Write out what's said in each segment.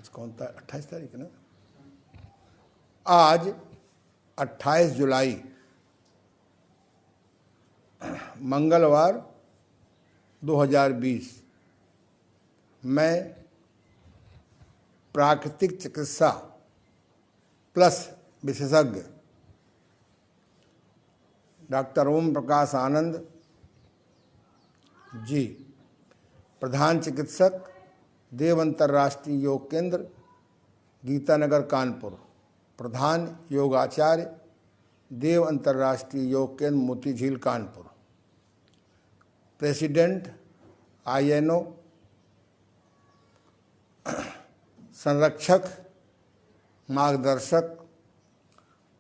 आज कौन था? 28 तारीख है ना। आज 28 जुलाई मंगलवार 2020। मैं प्राकृतिक चिकित्सा प्लस विशेषज्ञ डॉक्टर ओम प्रकाश आनंद जी, प्रधान चिकित्सक देव अंतर्राष्ट्रीय योग केंद्र, गीतानगर, कानपुर, प्रधान योगाचार्य देव अंतर्राष्ट्रीय योग केंद्र, मोती झील, कानपुर, प्रेसिडेंट INO, संरक्षक मार्गदर्शक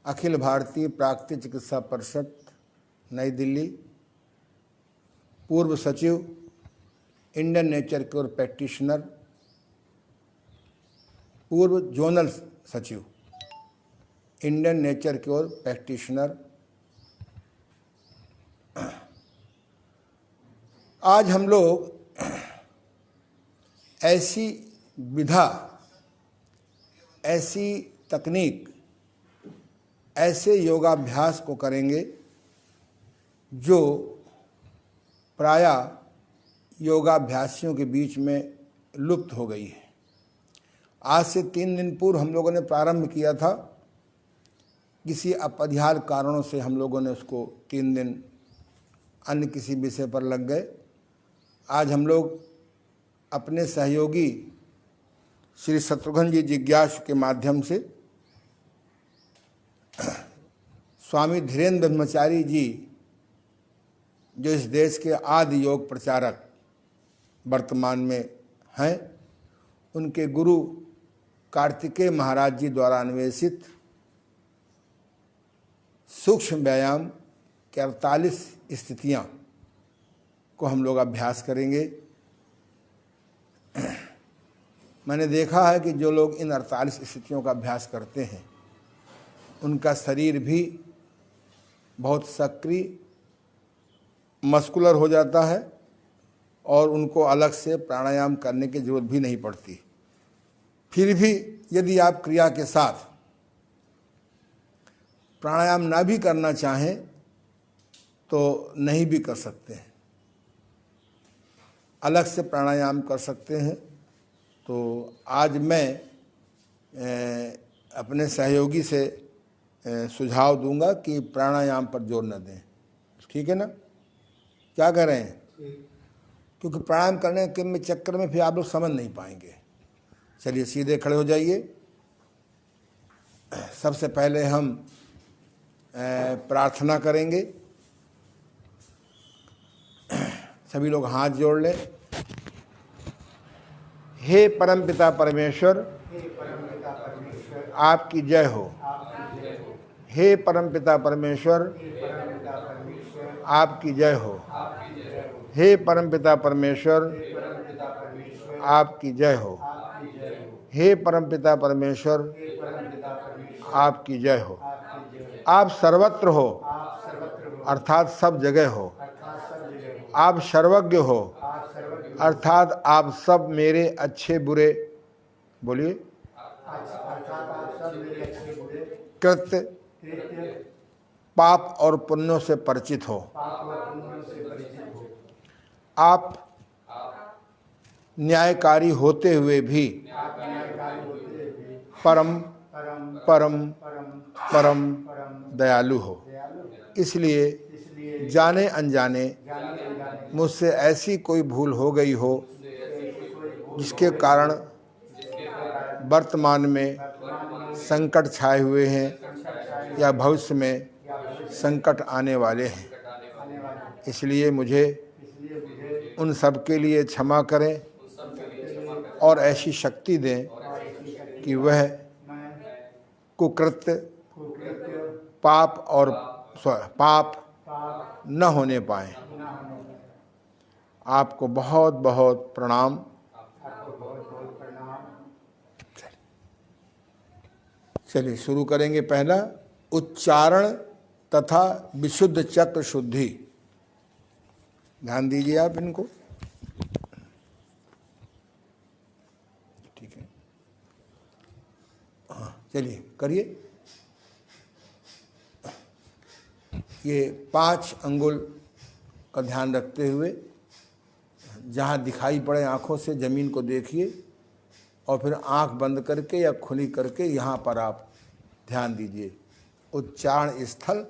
अखिल भारतीय प्राकृतिक चिकित्सा परिषद नई दिल्ली, पूर्व सचिव इंडियन नेचर क्योर प्रैक्टिशनर, पूर्व जोनल सचिव इंडियन नेचर क्योर प्रैक्टिशनर। आज हम लोग ऐसी विधा, ऐसी तकनीक, ऐसे योगाभ्यास को करेंगे जो प्रायः योगाभ्यासियों के बीच में लुप्त हो गई है। आज से 3 दिन पूर्व हम लोगों ने प्रारंभ किया था, किसी अपरिहार्य कारणों से हम लोगों ने उसको 3 दिन अन्य किसी विषय पर लग गए। आज हम लोग अपने सहयोगी श्री शत्रुघ्न जी जिज्ञासु के माध्यम से स्वामी धीरेन्द्र ब्रह्मचारी जी, जो इस देश के आदि योग प्रचारक वर्तमान में हैं, उनके गुरु कार्तिकेय महाराज जी द्वारा अन्वेषित सूक्ष्म व्यायाम के 48 स्थितियाँ को हम लोग अभ्यास करेंगे। मैंने देखा है कि जो लोग इन 48 स्थितियों का अभ्यास करते हैं उनका शरीर भी बहुत सक्रिय, मस्कुलर हो जाता है और उनको अलग से प्राणायाम करने की जरूरत भी नहीं पड़ती। फिर भी यदि आप क्रिया के साथ प्राणायाम ना भी करना चाहें तो नहीं भी कर सकते हैं, अलग से प्राणायाम कर सकते हैं। तो आज मैं अपने सहयोगी से सुझाव दूंगा कि प्राणायाम पर जोर न दें। ठीक है ना? क्या कह रहे हैं? क्योंकि प्राणायाम करने के चक्कर में फिर आप लोग समझ नहीं पाएंगे। चलिए सीधे खड़े हो जाइए। सबसे पहले हम प्रार्थना करेंगे। सभी लोग हाथ जोड़ लें। हे परमपिता परमेश्वर, आपकी जय हो। हे परमपिता परमेश्वर, आपकी जय हो। हे परमपिता परमेश्वर, आपकी जय हो। हे परमपिता परमेश्वर, आपकी जय हो। आप सर्वत्र हो, अर्थात सब जगह हो। आप सर्वज्ञ हो, अर्थात आप सब मेरे अच्छे बुरे, बोलिए, कृत्य, पाप और पुण्यों से परिचित हो। आप न्यायकारी होते हुए भी परम परम परम दयालु हो। इसलिए जाने अनजाने मुझसे ऐसी कोई भूल हो गई हो जिसके कारण वर्तमान में संकट छाए हुए हैं या भविष्य में संकट आने वाले हैं। इसलिए मुझे उन सब के लिए क्षमा करें और ऐसी शक्ति दें कि वह कुकृत्य, पाप और पाप न होने पाए। आपको बहुत बहुत प्रणाम। चलिए शुरू करेंगे। पहला उच्चारण तथा विशुद्ध चक्र शुद्धि। ध्यान दीजिए आप इनको। ठीक है। चलिए करिए। ये 5 अंगुल का ध्यान रखते हुए जहाँ दिखाई पड़े आँखों से ज़मीन को देखिए और फिर आँख बंद करके या खुली करके यहाँ पर आप ध्यान दीजिए। उच्चारण स्थल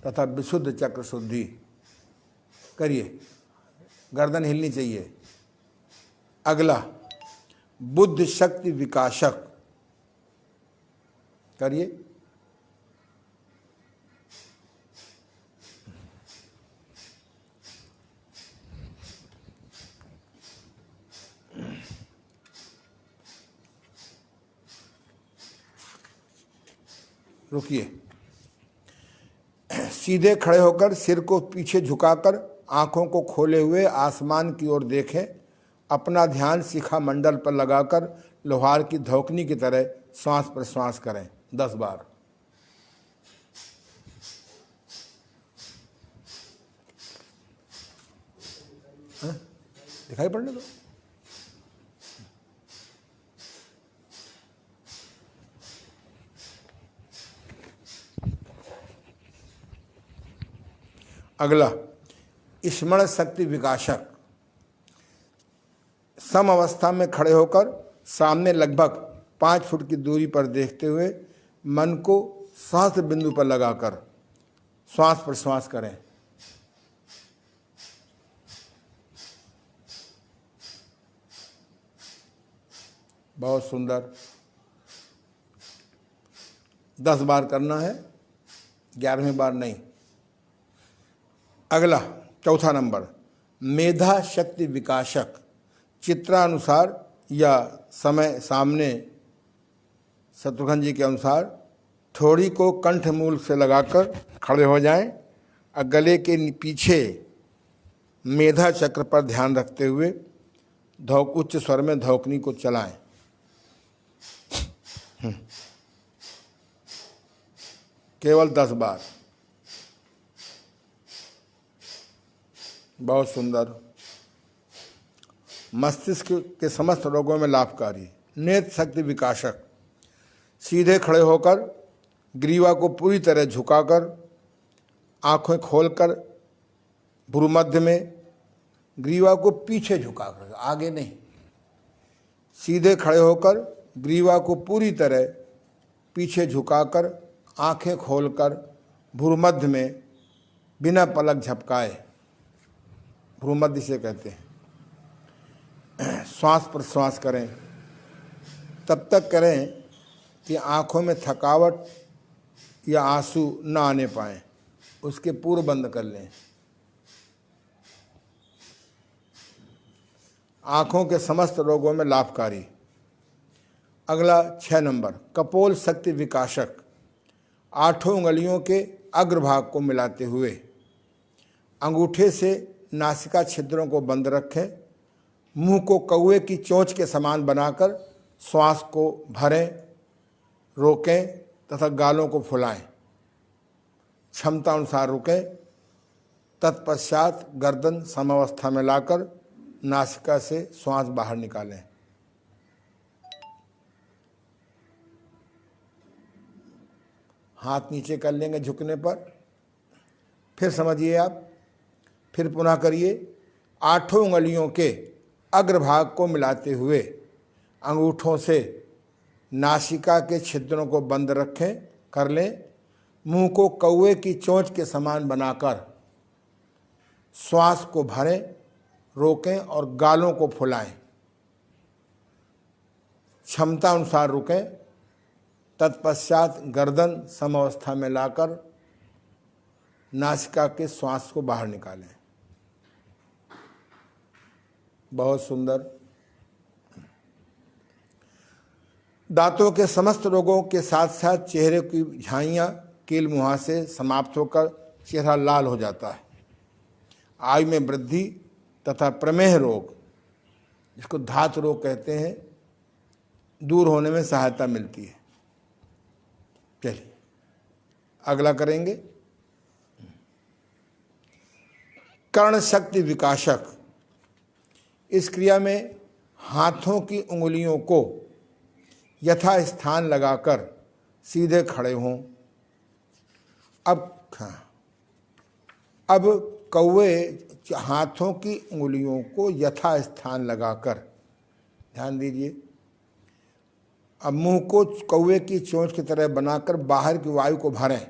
तथा विशुद्ध चक्र शुद्धि करिए। गर्दन हिलनी चाहिए। अगला बुद्ध शक्ति विकासक करिए। रुकिए। सीधे खड़े होकर सिर को पीछे झुकाकर आंखों को खोले हुए आसमान की ओर देखें। अपना ध्यान शिखा मंडल पर लगाकर लोहार की धौकनी की तरह श्वास प्रश्वास करें 10 बार। दिखाई पड़ने दो। अगला स्मरण शक्ति विकासक। सम अवस्था में खड़े होकर सामने लगभग 5 फुट की दूरी पर देखते हुए मन को सहस्त्र बिंदु पर लगाकर श्वास प्रश्वास करें। बहुत सुंदर। 10 बार करना है, 11वें बार नहीं। अगला चौथा नंबर मेधा शक्ति विकासक। चित्रानुसार या समय सामने शत्रुघ्न जी के अनुसार थोड़ी को कंठ मूल से लगाकर खड़े हो जाएं और गले के पीछे मेधा चक्र पर ध्यान रखते हुए उच्च स्वर में धौकनी को चलाएं। केवल 10 बार। बहुत सुंदर। मस्तिष्क के समस्त रोगों में लाभकारी। नेत्र शक्ति विकासक। सीधे खड़े होकर ग्रीवा को पूरी तरह झुकाकर आंखें खोलकर भ्रूमध्य में ग्रीवा को पीछे झुकाकर, आगे नहीं। सीधे खड़े होकर ग्रीवा को पूरी तरह पीछे झुकाकर आंखें खोलकर भ्रूमध्य में बिना पलक झपकाए, भ्रूमध्य से कहते हैं, श्वास प्रश्वास करें। तब तक करें कि आँखों में थकावट या आंसू न आने पाएँ, उसके पूर्व बंद कर लें। आँखों के समस्त रोगों में लाभकारी। अगला 6 नंबर कपोल शक्ति विकासक। 8 उंगलियों के अग्रभाग को मिलाते हुए अंगूठे से नासिका छिद्रों को बंद रखें। मुंह को कौवे की चोंच के समान बनाकर श्वास को भरें, रोकें तथा गालों को फुलाएं। क्षमता अनुसार रुकें। तत्पश्चात गर्दन समावस्था में लाकर नासिका से श्वास बाहर निकालें। हाथ नीचे कर लेंगे झुकने पर। फिर समझिए आप, फिर पुनः करिए। 8 उंगलियों के अग्रभाग को मिलाते हुए अंगूठों से नासिका के छिद्रों को बंद रखें, कर लें। मुंह को कौवे की चोंच के समान बनाकर श्वास को भरें, रोकें और गालों को फुलाएं। क्षमता अनुसार रुकें। तत्पश्चात गर्दन समावस्था में लाकर नासिका के श्वास को बाहर निकालें। बहुत सुंदर। दांतों के समस्त रोगों के साथ साथ चेहरे की झाइयाँ कील मुहासे समाप्त होकर चेहरा लाल हो जाता है। आयु में वृद्धि तथा प्रमेह रोग, जिसको धातु रोग कहते हैं, दूर होने में सहायता मिलती है। चलिए अगला करेंगे कर्ण शक्ति विकासक। इस क्रिया में हाथों की उंगलियों को यथास्थान लगाकर सीधे खड़े हों। अब कौवे हाथों की उंगलियों को यथास्थान लगाकर, ध्यान दीजिए, अब मुंह को कौवे की चोंच की तरह बनाकर बाहर की वायु को भरें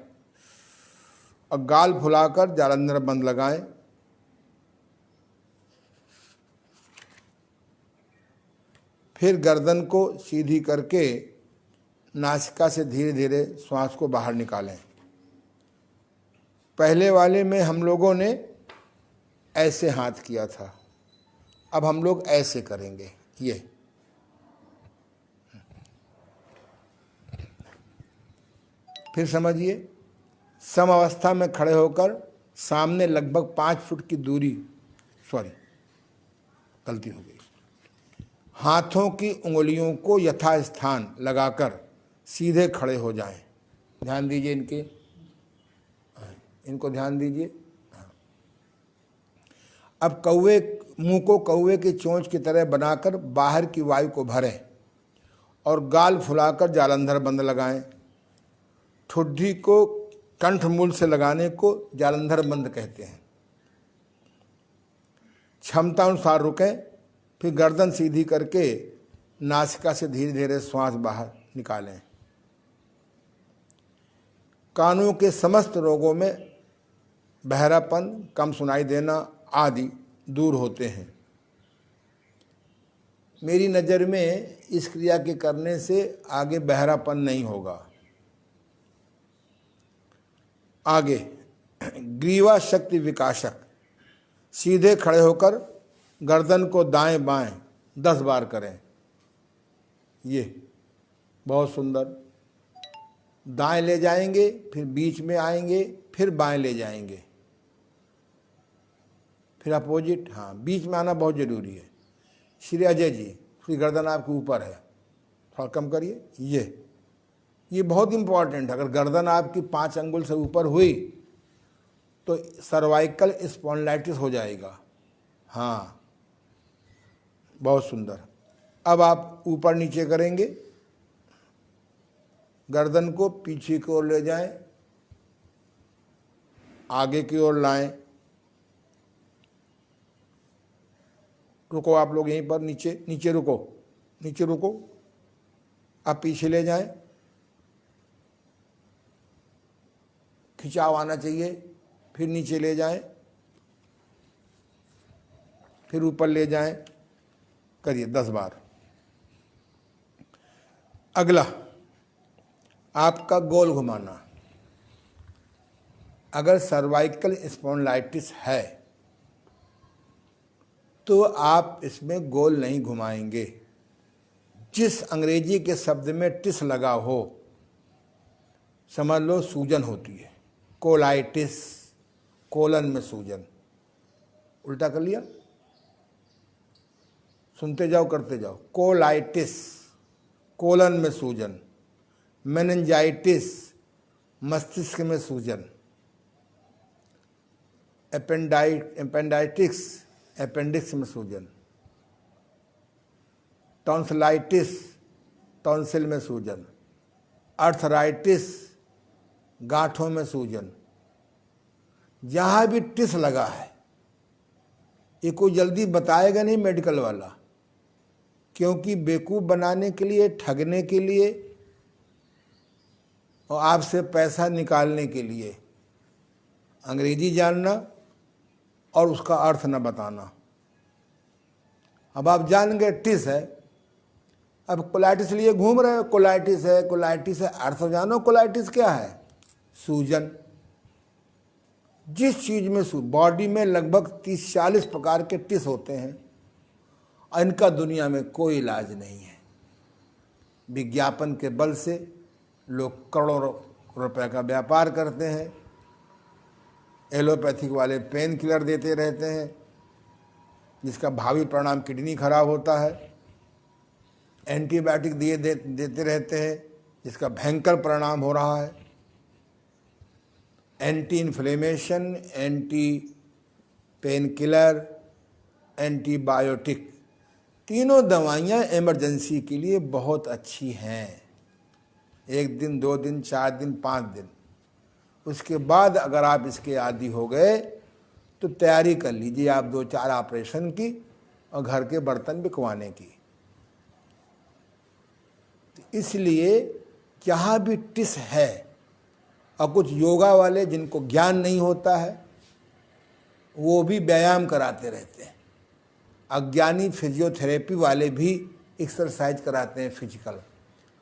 और गाल फुलाकर जालंधर बंद लगाएं। फिर गर्दन को सीधी करके नासिका से धीरे धीरे श्वास को बाहर निकालें। पहले वाले में हम लोगों ने ऐसे हाथ किया था, अब हम लोग ऐसे करेंगे। ये फिर समझिए, सम अवस्था में खड़े होकर सामने लगभग 5 फुट की दूरी, गलती हो गई, हाथों की उंगलियों को यथास्थान लगाकर सीधे खड़े हो जाएं। ध्यान दीजिए इनको ध्यान दीजिए। अब मुंह को कौवे की चोंच की तरह बनाकर बाहर की वायु को भरें और गाल फुलाकर जालंधर बंद लगाएं। ठुड्डी को कंठ मूल से लगाने को जालंधर बंद कहते हैं। क्षमता अनुसार रुकें, फिर गर्दन सीधी करके नासिका से धीरे धीरे श्वास बाहर निकालें। कानों के समस्त रोगों में बहरापन, कम सुनाई देना आदि दूर होते हैं। मेरी नज़र में इस क्रिया के करने से आगे बहरापन नहीं होगा। आगे ग्रीवा शक्ति विकासक, सीधे खड़े होकर गर्दन को दाएं बाएं 10 बार करें। ये बहुत सुंदर। दाएं ले जाएंगे, फिर बीच में आएंगे, फिर बाएं ले जाएंगे, फिर अपोजिट। हाँ, बीच में आना बहुत जरूरी है। श्री अजय जी, फिर गर्दन आपके ऊपर है, थोड़ा कम करिए। ये बहुत इंपॉर्टेंट है। अगर गर्दन आपकी 5 अंगुल से ऊपर हुई तो सर्वाइकल स्पॉन्डिलाइटिस हो जाएगा। हाँ, बहुत सुंदर। अब आप ऊपर नीचे करेंगे, गर्दन को पीछे की ओर ले जाएं, आगे की ओर लाएं। रुको आप लोग यहीं पर, नीचे रुको। आप पीछे ले जाएं, खिंचाव आना चाहिए। फिर नीचे ले जाएं, फिर ऊपर ले जाएं। करिए 10 बार। अगला, आपका गोल घुमाना। अगर सर्वाइकल स्पॉन्डिलाइटिस है तो आप इसमें गोल नहीं घुमाएंगे। जिस अंग्रेजी के शब्द में टिस लगा हो, समझ लो सूजन होती है। कोलाइटिस, कोलन में सूजन। उल्टा कर लिया, सुनते जाओ करते जाओ। कोलाइटिस, कोलन में सूजन। मेनिंजाइटिस, मस्तिष्क में सूजन। एपेंडाइटिक्स, अपेंडिक्स में सूजन। टॉन्सिलाइटिस, टॉन्सिल में सूजन। अर्थराइटिस, गांठों में सूजन। जहां भी टिस लगा है, ये कोई जल्दी बताएगा नहीं मेडिकल वाला, क्योंकि बेवकूफ बनाने के लिए, ठगने के लिए और आपसे पैसा निकालने के लिए अंग्रेजी जानना और उसका अर्थ न बताना। अब आप जान गए टिस है, अब कोलाइटिस लिए घूम रहे हो, कोलाइटिस है, अर्थ जानो कोलाइटिस क्या है? सूजन। जिस चीज में बॉडी में लगभग 30-40 प्रकार के टिस होते हैं, इनका दुनिया में कोई इलाज नहीं है। विज्ञापन के बल से लोग करोड़ों रुपए का व्यापार करते हैं। एलोपैथिक वाले पेन किलर देते रहते हैं, जिसका भावी परिणाम किडनी खराब होता है। एंटीबायोटिक देते रहते हैं, जिसका भयंकर परिणाम हो रहा है। Anti inflammation, anti pain killer, antibiotic, तीनों दवाइयाँ इमरजेंसी के लिए बहुत अच्छी हैं। 1 दिन, 2 दिन, 4 दिन, 5 दिन। उसके बाद अगर आप इसके आदी हो गए तो तैयारी कर लीजिए आप 2-4 ऑपरेशन की और घर के बर्तन बिकवाने की। तो इसलिए जहाँ भी टिस है, और कुछ योगा वाले जिनको ज्ञान नहीं होता है वो भी व्यायाम कराते रहते हैं। अज्ञानी फिजियोथेरेपी वाले भी एक्सरसाइज कराते हैं फिजिकल,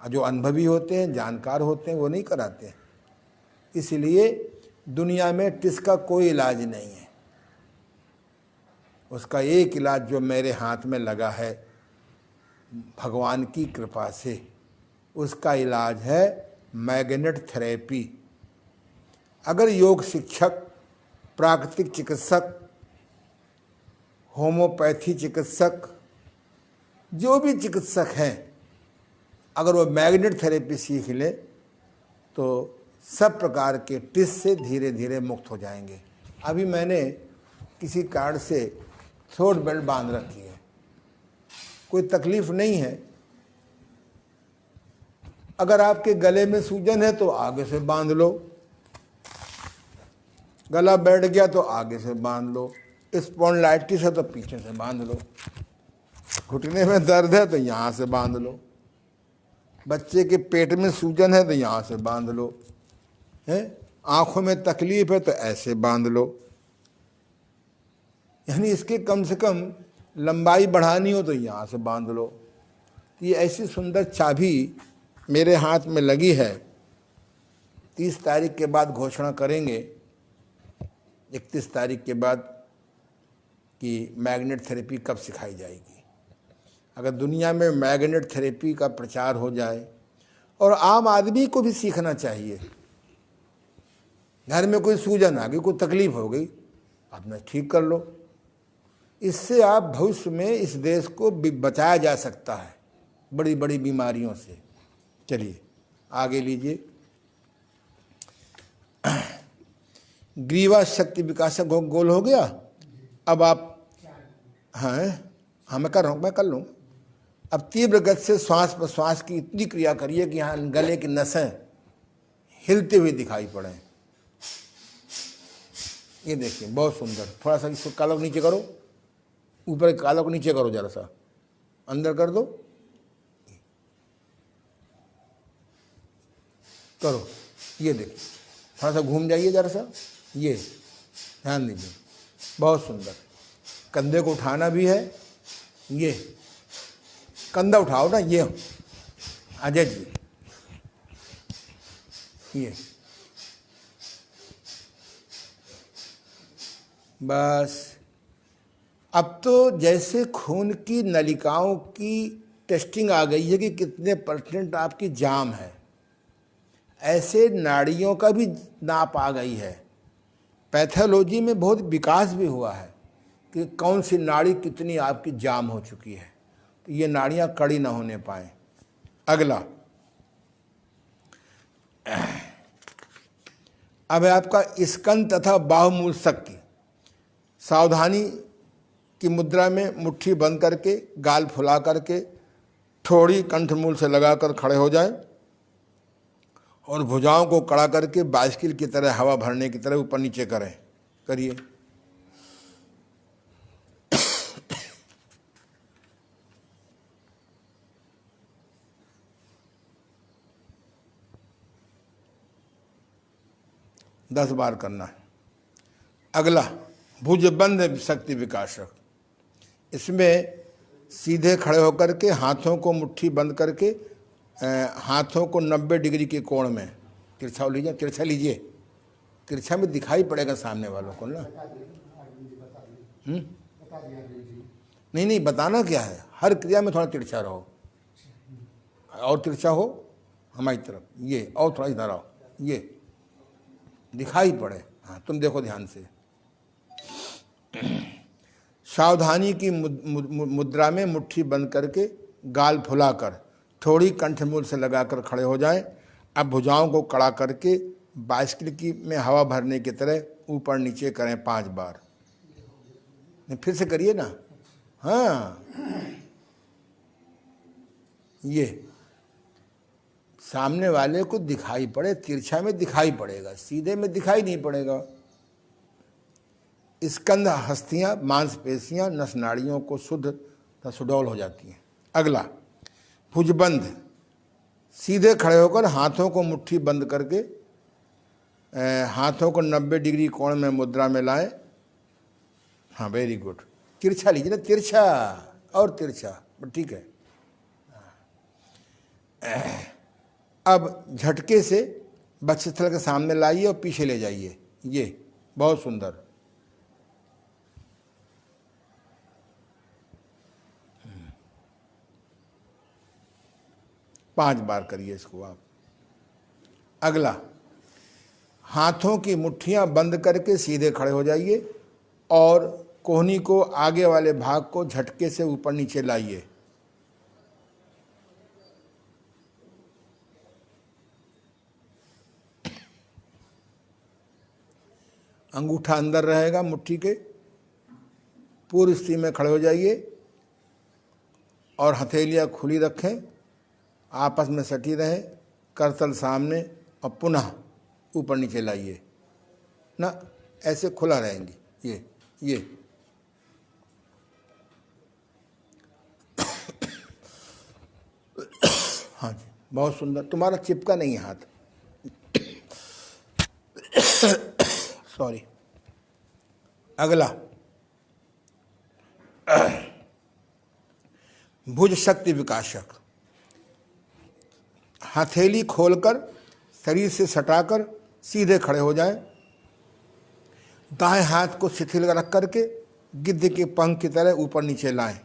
और जो अनुभवी होते हैं, जानकार होते हैं, वो नहीं कराते हैं। इसलिए दुनिया में टिस का कोई इलाज नहीं है। उसका एक इलाज जो मेरे हाथ में लगा है भगवान की कृपा से, उसका इलाज है मैग्नेट थेरेपी। अगर योग शिक्षक, प्राकृतिक चिकित्सक, होम्योपैथी चिकित्सक, जो भी चिकित्सक हैं, अगर वो मैग्नेट थेरेपी सीख ले तो सब प्रकार के टिस से धीरे धीरे मुक्त हो जाएंगे। अभी मैंने किसी कारण से थ्रोट बेल्ट बांध रखी है, कोई तकलीफ नहीं है। अगर आपके गले में सूजन है तो आगे से बांध लो, गला बैठ गया तो आगे से बांध लो, स्पॉन्डिलाइटिस है तो पीछे से बांध लो, घुटने में दर्द है तो यहाँ से बांध लो, बच्चे के पेट में सूजन है तो यहाँ से बांध लो, है आंखों में तकलीफ है तो ऐसे बांध लो। यानी इसके कम से कम लंबाई बढ़ानी हो तो यहाँ से बांध लो। ये ऐसी सुंदर चाबी मेरे हाथ में लगी है। 30 तारीख के बाद घोषणा करेंगे, 31 तारीख के बाद, कि मैग्नेट थेरेपी कब सिखाई जाएगी। अगर दुनिया में मैग्नेट थेरेपी का प्रचार हो जाए, और आम आदमी को भी सीखना चाहिए। घर में कोई सूजन आ गई, कोई तकलीफ हो गई, अपना ठीक कर लो। इससे आप भविष्य में इस देश को बचाया जा सकता है बड़ी बड़ी बीमारियों से। चलिए आगे लीजिए। ग्रीवा शक्ति विकासक गोल हो गया। अब आप, हाँ मैं कर रहा हूँ, मैं कर लूँ। अब तीव्र गति से श्वास प्रश्वास की इतनी क्रिया करिए कि यहाँ गले की नसें हिलते हुए दिखाई पड़े। ये देखिए बहुत सुंदर। थोड़ा सा इसको काला को नीचे करो, ऊपर काला को नीचे करो, जरा सा अंदर कर दो, करो। ये देखिए थोड़ा सा घूम जाइए जरा सा, ये ध्यान दीजिए, बहुत सुंदर। कंधे को उठाना भी है, ये कंधा उठाओ ना, ये अजय जी, ये बस। अब तो जैसे खून की नलिकाओं की टेस्टिंग आ गई है कि कितने % आपकी जाम है, ऐसे नाड़ियों का भी नाप आ गई है। पैथोलॉजी में बहुत विकास भी हुआ है कि कौन सी नाड़ी कितनी आपकी जाम हो चुकी है, तो ये नाड़ियां कड़ी ना होने पाए। अगला, अब है आपका स्कंद तथा बाहुमूल शक्ति। सावधानी की मुद्रा में मुट्ठी बंद करके, गाल फुला करके, ठोड़ी कंठमूल से लगाकर खड़े हो जाएं और भुजाओं को कड़ा करके बाइसिकल की तरह हवा भरने की तरह ऊपर नीचे करें। करिए। दस बार करना है। अगला, भुजबंद शक्ति विकासक। इसमें सीधे खड़े होकर के हाथों को मुट्ठी बंद करके, हाथों को 90 डिग्री के कोण में तिरछा लीजिए। तिरछा लीजिए, तिरछा में दिखाई पड़ेगा सामने वालों को ना। नहीं नहीं, बताना क्या है, हर क्रिया में थोड़ा तिरछा रहो, और तिरछा हो हमारी तरफ, ये और थोड़ा इधर आओ, ये दिखाई पड़े। हाँ तुम देखो ध्यान से। सावधानी की मुद्रा में मुट्ठी बंद करके, गाल फुलाकर, थोड़ी कंठमूल से लगाकर खड़े हो जाएं। अब भुजाओं को कड़ा करके बाइसिकल की में हवा भरने की तरह ऊपर नीचे करें 5 बार। फिर से करिए ना। हाँ, ये सामने वाले को दिखाई पड़े, तिरछा में दिखाई पड़ेगा, सीधे में दिखाई नहीं पड़ेगा। स्कंद हस्तियां, मांसपेशियां, नस नाड़ियों को शुद्ध तथा सुडौल हो जाती हैं। अगला भुजबंध, सीधे खड़े होकर हाथों को मुट्ठी बंद करके हाथों को 90 डिग्री कोण में मुद्रा में लाएं। हाँ, वेरी गुड। तिरछा लीजिए ना, तिरछा और तिरछा, ठीक है। अब झटके से वक्षस्थल के सामने लाइए और पीछे ले जाइए। ये बहुत सुंदर। पांच बार करिए इसको आप। अगला, हाथों की मुट्ठियां बंद करके सीधे खड़े हो जाइए और कोहनी को, आगे वाले भाग को झटके से ऊपर नीचे लाइए। अंगूठा अंदर रहेगा मुट्ठी के। पूर्व स्थिति में खड़े हो जाइए और हथेलियां खुली रखें, आपस में सटी रहे, करतल सामने, और पुनः ऊपर नीचे लाइए ना, ऐसे खुला रहेंगी ये। हाँ जी, बहुत सुंदर। तुम्हारा चिपका नहीं है हाथ, सॉरी। अगला, भुज शक्ति विकासक, हथेली खोलकर शरीर से सटाकर सीधे खड़े हो जाएं। दाएं हाथ को शिथिल रख करके गिद्ध के पंख की तरह ऊपर नीचे लाएं।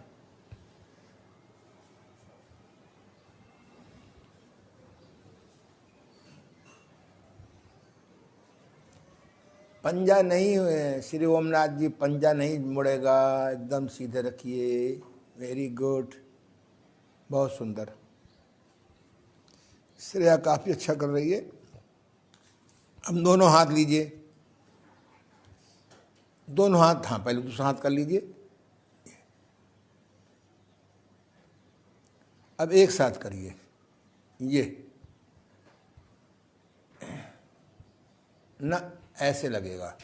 पंजा नहीं श्री ओमनाथ जी, पंजा नहीं मुड़ेगा, एकदम सीधे रखिए। वेरी गुड, बहुत सुंदर। श्रेया काफी अच्छा कर रही है। अब दोनों हाथ लीजिए, दोनों हाथ, हाँ पहले दूसरा हाथ कर लीजिए। अब एक साथ करिए ये ना, ऐसे लगेगा।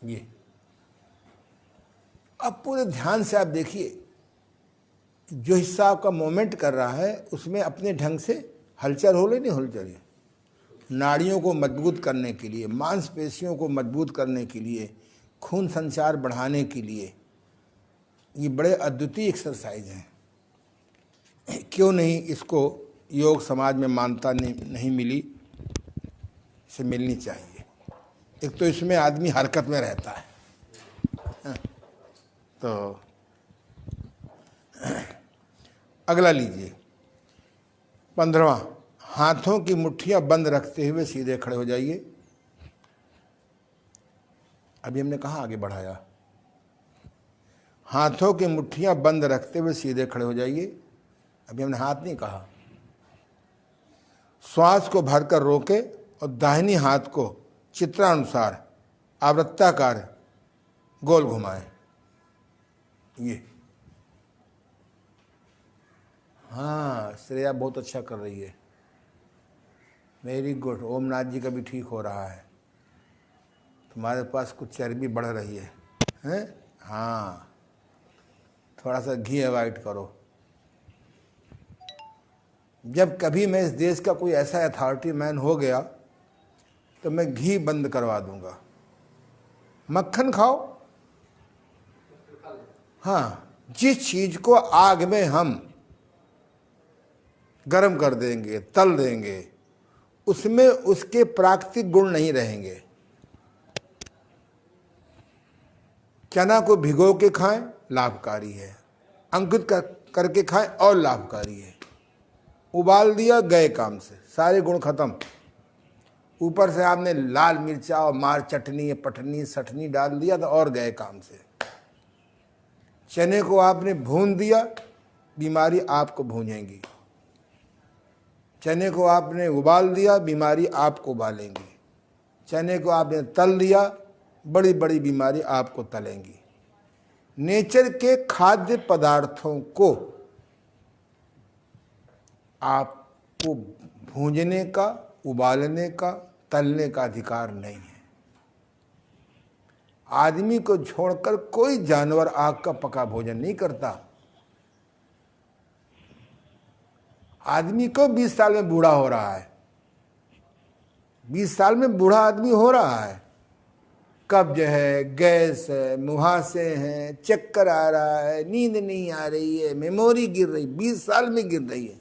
ये अब पूरे ध्यान से आप देखिए, जो हिस्सा आपका मोमेंट कर रहा है उसमें अपने ढंग से हलचल हो रही, नहीं हलचल। नाड़ियों को मजबूत करने के लिए, मांसपेशियों को मजबूत करने के लिए, खून संचार बढ़ाने के लिए ये बड़े अद्वितीय एक्सरसाइज हैं। क्यों नहीं इसको योग समाज में मान्यता नहीं मिली, इसे मिलनी चाहिए। एक तो इसमें आदमी हरकत में रहता है, तो अगला लीजिए 15वां, हाथों की मुट्ठियां बंद रखते हुए सीधे खड़े हो जाइए। अभी हमने कहाँ आगे बढ़ाया, हाथों की मुट्ठियां बंद रखते हुए सीधे खड़े हो जाइए। अभी हमने हाथ नहीं कहा। श्वास को भरकर रोके और दाहिनी हाथ को चित्रानुसार आवृत्ताकार गोल घुमाएं। ये हाँ, श्रेया बहुत अच्छा कर रही है, वेरी गुड। ओमनाथ जी का भी ठीक हो रहा है। तुम्हारे पास कुछ चर्बी बढ़ रही है, हैं? हाँ, थोड़ा सा घी अवॉइड करो। जब कभी मैं इस देश का कोई ऐसा अथॉरिटी मैन हो गया तो मैं घी बंद करवा दूंगा। मक्खन खाओ, हाँ, जिस चीज को आग में हम गर्म कर देंगे, तल देंगे, उसमें उसके प्राकृतिक गुण नहीं रहेंगे। चना को भिगो के खाएं, लाभकारी है। अंकुरित करके खाएं और लाभकारी है। उबाल दिया, गए काम से, सारे गुण खत्म। ऊपर से आपने लाल मिर्चा और मार चटनी, पटनी, सटनी डाल दिया तो और गए काम से। चने को आपने भून दिया, बीमारी आपको भूनेंगी। चने को आपने उबाल दिया, बीमारी आपको उबालेंगी। चने को आपने तल दिया, बड़ी बड़ी बीमारी आपको तलेंगी। नेचर के खाद्य पदार्थों को आपको भूंजने का, उबालने का, तलने का अधिकार नहीं है। आदमी को छोड़कर कोई जानवर आग का पका भोजन नहीं करता। आदमी को 20 साल में बूढ़ा हो रहा है, 20 साल में बूढ़ा आदमी हो रहा है। कब्ज है, गैस है, मुहासे हैं, चक्कर आ रहा है, नींद नहीं आ रही है, मेमोरी गिर रही, 20 साल में गिर रही है।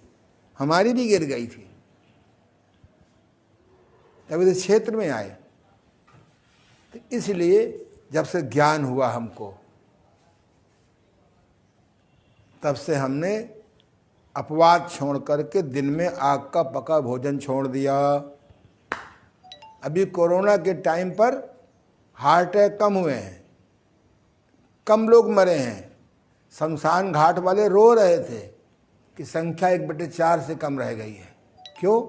हमारी भी गिर गई थी, तब इस क्षेत्र में आए। तो इसलिए जब से ज्ञान हुआ हमको, तब से हमने अपवाद छोड़ करके दिन में आग का पका भोजन छोड़ दिया। अभी कोरोना के टाइम पर हार्ट अटैक कम हुए हैं, कम लोग मरे हैं। शमशान घाट वाले रो रहे थे कि संख्या 1/4 से कम रह गई है। क्यों?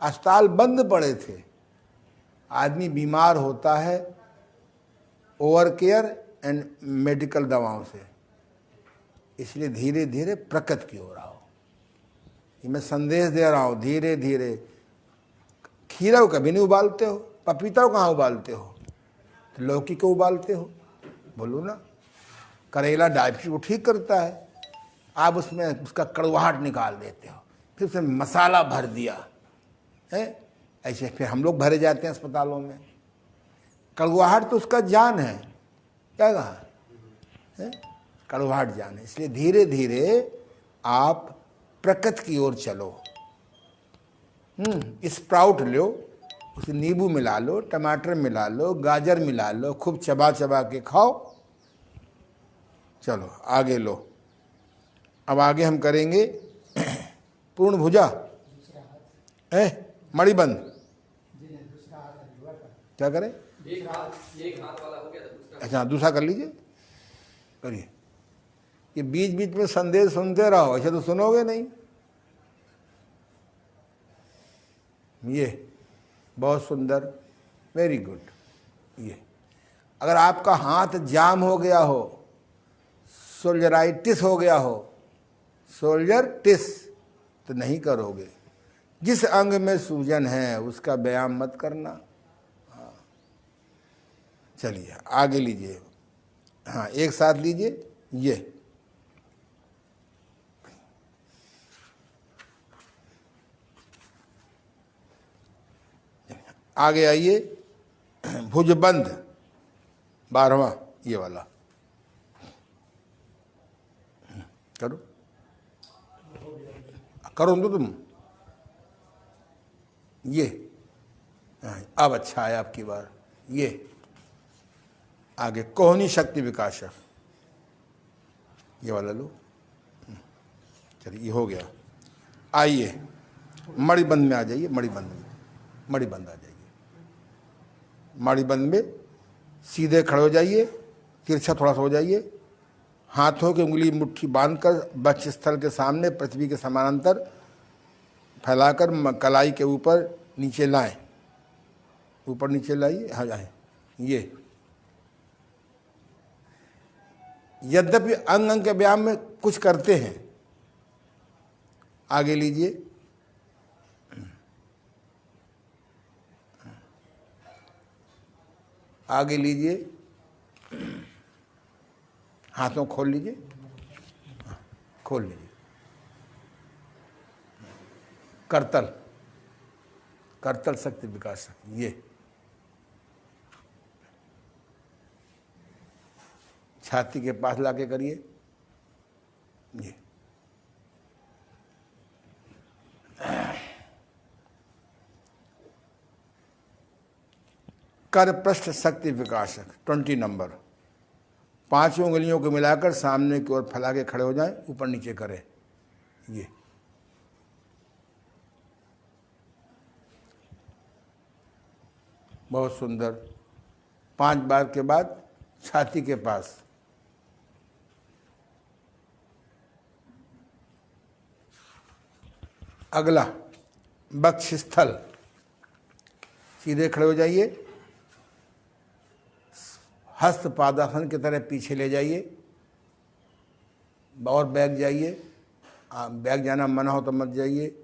अस्पताल बंद पड़े थे। आदमी बीमार होता है ओवर केयर एंड मेडिकल दवाओं से। इसलिए धीरे धीरे प्रकृति की ओर आओ। ये मैं संदेश दे रहा हूँ, धीरे धीरे। खीरा को कभी नहीं उबालते हो, पपीता को कहाँ उबालते हो, तो लौकी को उबालते हो। बोलो ना, करेला डायबिटीज को ठीक करता है, आप उसमें उसका कड़वाहट निकाल देते हो, फिर उसमें मसाला भर दिया है। ऐसे फिर हम लोग भरे जाते हैं अस्पतालों में। कड़वाहट तो उसका जान है, क्या कहा है? कड़वाहट जान है। इसलिए धीरे धीरे आप प्रकृति की ओर चलो। स्प्राउट लो, उसे नींबू मिला लो, टमाटर मिला लो, गाजर मिला लो, खूब चबा चबा के खाओ। चलो आगे लो। अब आगे हम करेंगे पूर्ण भुजा, मणिबंध। क्या करें? एक हाथ वाला हो गया था। अच्छा, दूसरा कर लीजिए, करिए। ये बीच बीच में संदेश सुनते रहो, ऐसे तो सुनोगे नहीं। ये बहुत सुंदर, वेरी गुड। ये अगर आपका हाथ जाम हो गया हो, सोल्जराइटिस हो गया हो, सोल्जर-टिस, तो नहीं करोगे। जिस अंग में सूजन है उसका व्यायाम मत करना। हाँ, चलिए आगे लीजिए। हाँ, एक साथ लीजिए। ये आगे आइए, भुजबंध 12वां, ये वाला करो, करो तो तुम। ये अब अच्छा है आपकी बार। ये आगे कोहनी शक्ति विकासक, ये वाला लो। चलिए, ये हो गया। आइए मणिबंध में आ जाइए। मणिबंध में, मणिबंध आ जाइए। मणिबंध में सीधे खड़े हो जाइए, तिरछा थोड़ा सा हो जाइए। हाथों की उंगली मुट्ठी बांधकर वक्ष स्थल के सामने पृथ्वी के समानांतर फैलाकर कलाई के ऊपर नीचे लाएं। ऊपर नीचे लाइए। हाँ जाए। ये यद्यपि अंग अंग के व्यायाम में कुछ करते हैं। आगे लीजिए। आगे लीजिए, हाथों खोल लीजिए, खोल लीजिए। करतल, करतल शक्ति विकास। ये छाती के पास लाके करिए। ये कर पृष्ठ शक्ति विकासक 20 नंबर। 5 उंगलियों को मिलाकर सामने की ओर फैला के खड़े हो जाएं, ऊपर नीचे करें। ये बहुत सुंदर। 5 बार के बाद छाती के पास। अगला वक्षस्थल, सीधे खड़े हो जाइए। हस्त पादासन की तरह पीछे ले जाइए और बैठ जाइए। बैक जाना मना हो तो मत जाइए।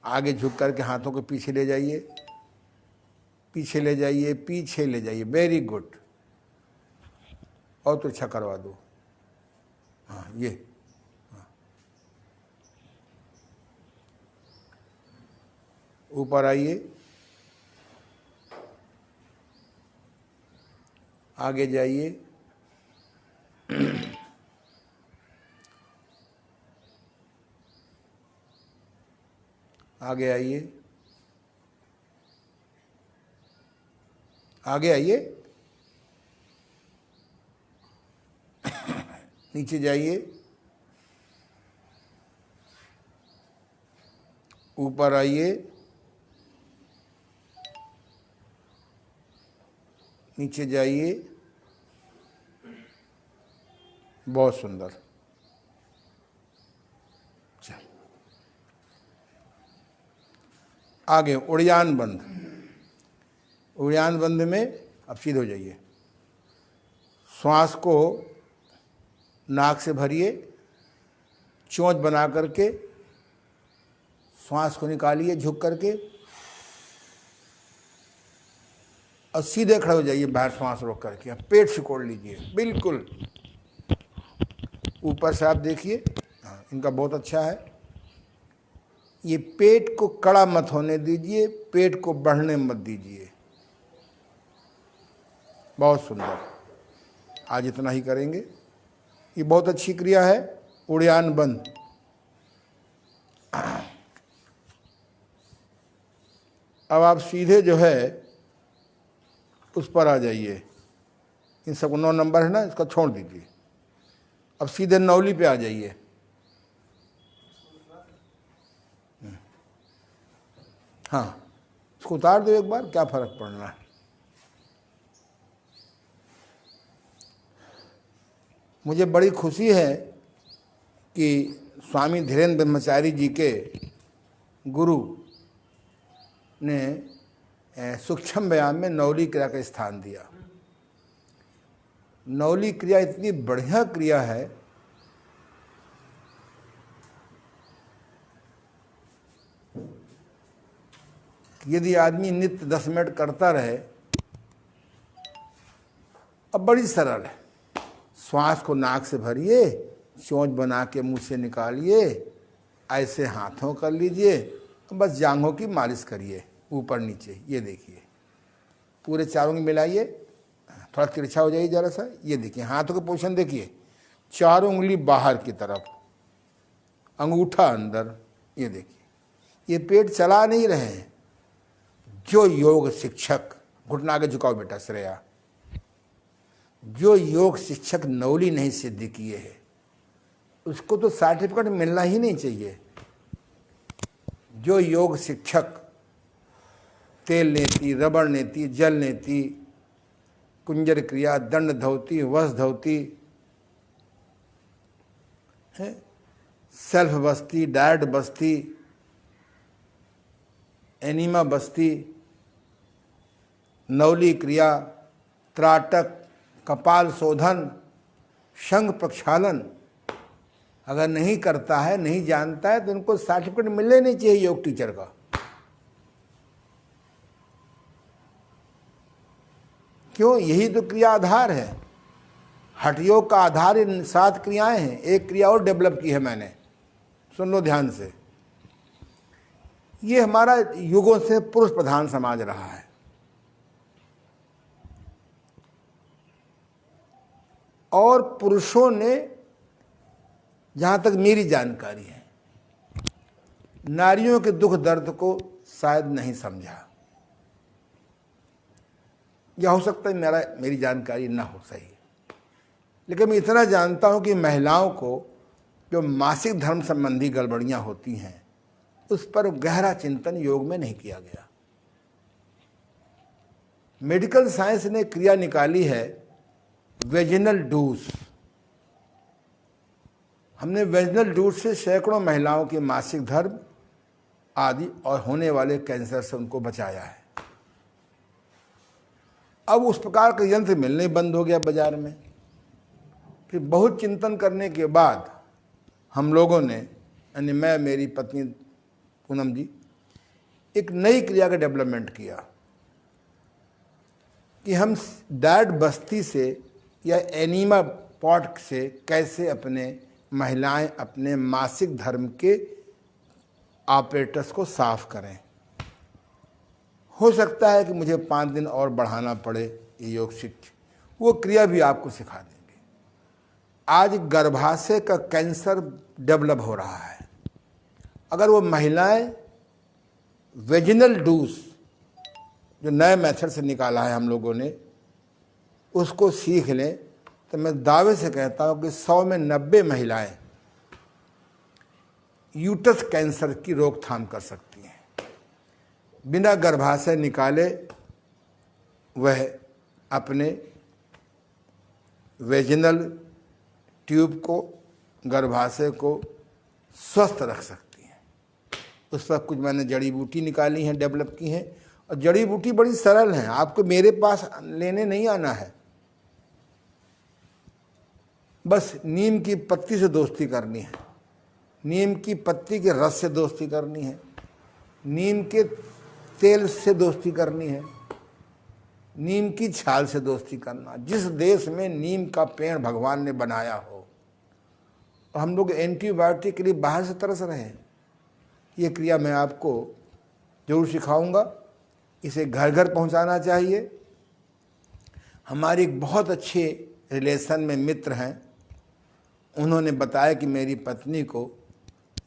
आगे झुक करके हाथों को पीछे ले जाइए, पीछे ले जाइए, पीछे ले जाइए। Very good. और तो अच्छा करवा दो। हाँ ये, हाँ। ऊपर आइए, आगे जाइए, आगे आइए, आगे आइए, नीचे जाइए, ऊपर आइए, नीचे जाइए। बहुत सुंदर। आगे उड़ियान बंद। उड़ियान बंद में अब सीधे हो जाइए। श्वास को नाक से भरिए, चोंच बना करके श्वास को निकालिए झुक करके, और सीधे खड़े हो जाइए बाहर श्वास रोक करके। अब पेट सिकोड़ लीजिए बिल्कुल। ऊपर से आप देखिए, हाँ इनका बहुत अच्छा है। ये पेट को कड़ा मत होने दीजिए, पेट को बढ़ने मत दीजिए। बहुत सुंदर। आज इतना ही करेंगे। ये बहुत अच्छी क्रिया है, उड़ियान बंद। अब आप सीधे जो है उस पर आ जाइए। इन सबको 9 नंबर है ना, इसका छोड़ दीजिए। अब सीधे नौली पे आ जाइए। हाँ इसको उतार दो एक बार, क्या फर्क पड़ना है। मुझे बड़ी खुशी है कि स्वामी धीरेन्द्र ब्रह्मचारी जी के गुरु ने सूक्ष्म व्यायाम में नौली क्रिया का स्थान दिया। नौली क्रिया इतनी बढ़िया क्रिया है, कि यदि आदमी नित्य 10 मिनट करता रहे। अब बड़ी सरल है। श्वास को नाक से भरिए, चोंच बना के मुंह से निकालिए, ऐसे हाथों कर लीजिए, बस जांघों की मालिश करिए ऊपर नीचे। ये देखिए पूरे चारों में मिलाइए, थोड़ा तिरछा हो जाइए जरा सा। ये देखिए हाथों की पोजीशन देखिए, चारों उंगली बाहर की तरफ, अंगूठा अंदर। ये देखिए, ये पेट चला नहीं रहे हैं। जो योग शिक्षक, घुटना आगे झुकाओ बेटा श्रेया, जो योग शिक्षक नौली नहीं सिद्ध किए है उसको तो सर्टिफिकेट मिलना ही नहीं चाहिए। जो योग शिक्षक तेल नेति, रबड़ नेति, जल नेति, कुंजर क्रिया, दंड धौती, वश धौती, सेल्फ बस्ती, डायट बस्ती, एनिमा बस्ती, नौली क्रिया, त्राटक, कपाल शोधन, शंख प्रक्षालन अगर नहीं करता है, नहीं जानता है, तो उनको सर्टिफिकेट मिलने नहीं चाहिए योग टीचर का। क्यों? यही तो क्रिया आधार है। हठ योग का आधार इन 7 क्रियाएं हैं। एक क्रिया और डेवलप की है मैंने, सुन लो ध्यान से। ये हमारा युगों से पुरुष प्रधान समाज रहा है। और पुरुषों ने, जहां तक मेरी जानकारी है, नारियों के दुख दर्द को शायद नहीं समझा। यह हो सकता है मेरी जानकारी ना हो सही, लेकिन मैं इतना जानता हूं कि महिलाओं को जो मासिक धर्म संबंधी गड़बड़ियां होती हैं उस पर गहरा चिंतन योग में नहीं किया गया। मेडिकल साइंस ने क्रिया निकाली है वेजिनल डूस। हमने वेजिनल डूस से सैकड़ों महिलाओं के मासिक धर्म आदि और होने वाले कैंसर से उनको बचाया है। अब उस प्रकार का यंत्र मिलने बंद हो गया बाजार में। फिर बहुत चिंतन करने के बाद हम लोगों ने यानी मैं, मेरी पत्नी पूनम जी, एक नई क्रिया का डेवलपमेंट किया कि हम डैड बस्ती से या एनीमा पॉट से कैसे अपने महिलाएं अपने मासिक धर्म के ऑपरेटर्स को साफ करें। हो सकता है कि मुझे 5 दिन और बढ़ाना पड़े ये योग शिक्षा, वो क्रिया भी आपको सिखा देंगे। आज गर्भाशय का कैंसर डेवलप हो रहा है, अगर वो महिलाएं वेजिनल डूस जो नए मेथड से निकाला है हम लोगों ने, उसको सीख लें तो मैं दावे से कहता हूँ कि 100 में 90 महिलाएं यूट्रस कैंसर की रोकथाम कर सकती हैं। बिना गर्भाशय निकाले वह अपने वेजिनल ट्यूब को, गर्भाशय को स्वस्थ रख सकती हैं। उस पर कुछ मैंने जड़ी बूटी निकाली हैं, डेवलप की हैं, और जड़ी बूटी बड़ी सरल हैं, आपको मेरे पास लेने नहीं आना है। बस नीम की पत्ती से दोस्ती करनी है, नीम की पत्ती के रस से दोस्ती करनी है, नीम के तेल से दोस्ती करनी है, नीम की छाल से दोस्ती करना। जिस देश में नीम का पेड़ भगवान ने बनाया हो, और हम लोग एंटीबायोटिक के लिए बाहर से तरस रहे हैं, ये क्रिया मैं आपको जरूर सिखाऊंगा। इसे घर घर पहुंचाना चाहिए। हमारी एक बहुत अच्छे रिलेशन में मित्र हैं, उन्होंने बताया कि मेरी पत्नी को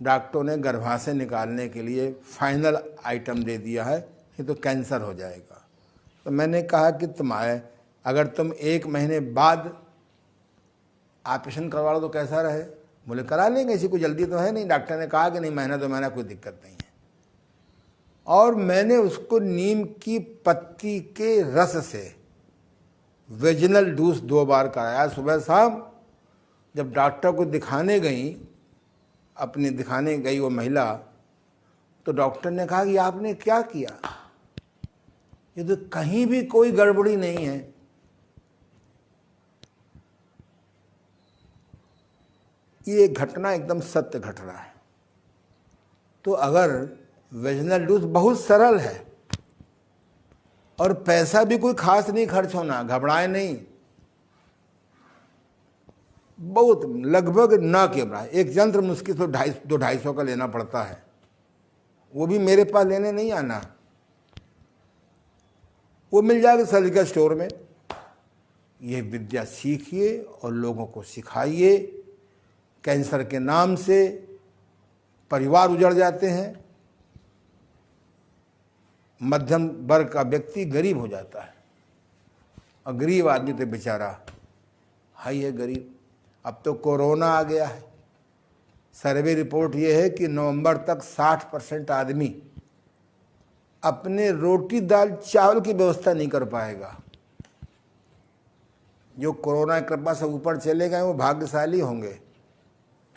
डॉक्टरों ने गर्भाशय निकालने के लिए फाइनल आइटम दे दिया है, नहीं तो कैंसर हो जाएगा। तो मैंने कहा कि तुम्हारे अगर तुम 1 महीने बाद ऑपरेशन करवा लो तो कैसा रहे? बोले करा लेंगे, इसी को जल्दी तो है नहीं। डॉक्टर ने कहा कि नहीं, महीना 2 महीना कोई दिक्कत नहीं है। और मैंने उसको नीम की पत्ती के रस से वेजिनल डूस 2 बार कराया, सुबह शाम। जब डॉक्टर को दिखाने गई वो महिला, तो डॉक्टर ने कहा कि आपने क्या किया? ये तो कहीं भी कोई गड़बड़ी नहीं है। ये घटना एकदम सत्य घट रहा है। तो अगर वेजिनल डूस बहुत सरल है और पैसा भी कोई खास नहीं खर्च होना, घबराए नहीं, बहुत लगभग न के बराबर। एक यंत्र मुश्किल से 250-250 का लेना पड़ता है, वो भी मेरे पास लेने नहीं आना, वो मिल जाएगा सर्जिकल स्टोर में। ये विद्या सीखिए और लोगों को सिखाइए। कैंसर के नाम से परिवार उजड़ जाते हैं, मध्यम वर्ग का व्यक्ति गरीब हो जाता है, और गरीब आदमी तो बेचारा हाई है गरीब। अब तो कोरोना आ गया है। सर्वे रिपोर्ट ये है कि नवंबर तक 60% आदमी अपने रोटी दाल चावल की व्यवस्था नहीं कर पाएगा। जो कोरोना की कृपा से ऊपर चले गए वो भाग्यशाली होंगे।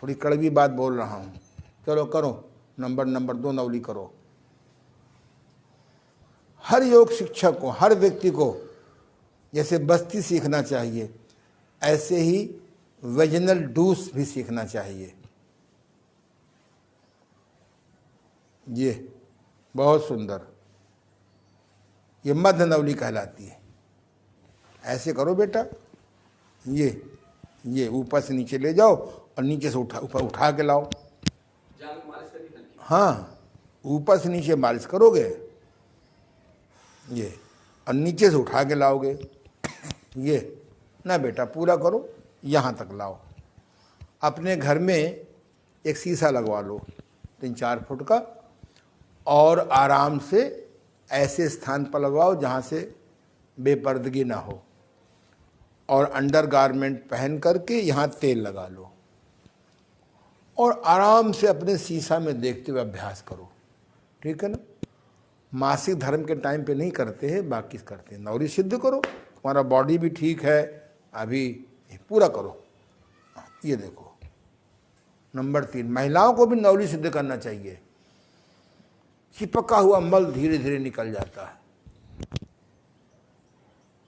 थोड़ी कड़वी बात बोल रहा हूँ, चलो करो, नंबर 2 नवली करो। हर योग शिक्षक को, हर व्यक्ति को जैसे बस्ती सीखना चाहिए, ऐसे ही वेजिनल डूस भी सीखना चाहिए। ये बहुत सुंदर, ये मध्य नवली कहलाती है। ऐसे करो बेटा, ये ऊपर से नीचे ले जाओ और नीचे से ऊपर उठा के लाओ। हाँ, ऊपर से नीचे मालिश करोगे ये, और नीचे से उठा के लाओगे ये। ना बेटा, पूरा करो, यहाँ तक लाओ। अपने घर में एक शीशा लगवा लो 3-4 फुट का, और आराम से ऐसे स्थान पर लगवाओ जहाँ से बेपर्दगी ना हो, और अंडर गारमेंट पहन करके यहाँ तेल लगा लो, और आराम से अपने शीशा में देखते हुए अभ्यास करो। ठीक है ना? मासिक धर्म के टाइम पे नहीं करते हैं, बाकी करते हैं। नौरी सिद्ध करो, तुम्हारा बॉडी भी ठीक है, अभी पूरा करो। ये देखो, नंबर 3, महिलाओं को भी नौली सिद्ध करना चाहिए। चिपका हुआ मल धीरे धीरे निकल जाता है।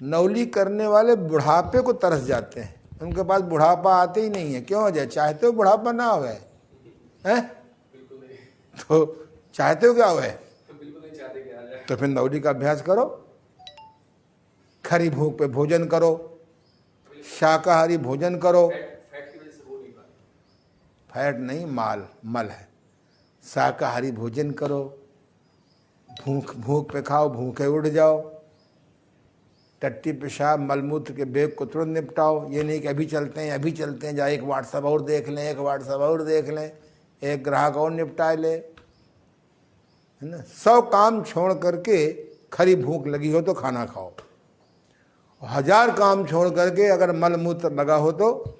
नौली करने वाले बुढ़ापे को तरस जाते हैं, उनके पास बुढ़ापा आते ही नहीं है। क्यों हो जाए? चाहते हो बुढ़ापा ना हो, है? तो चाहते हो क्या हुए? तो बिल्कुल नहीं चाहते कि आ जाए। तो फिर नौली का अभ्यास करो, खरी भूख पे भोजन करो, शाकाहारी भोजन करो। फैट की वजह से वो नहीं पाते। फैट नहीं, मल है। शाकाहारी भोजन करो, भूख पे खाओ, भूखे उड़ जाओ, टट्टी पेशाब मलमूत्र के बेग को तुरंत निपटाओ। ये नहीं कि अभी चलते हैं जा एक व्हाट्सएप और देख लें, एक ग्राहक और निपटा ले, है ना। 100 काम छोड़ करके खरी भूख लगी हो तो खाना खाओ, 1000 काम छोड़ करके अगर मलमूत्र लगा हो तो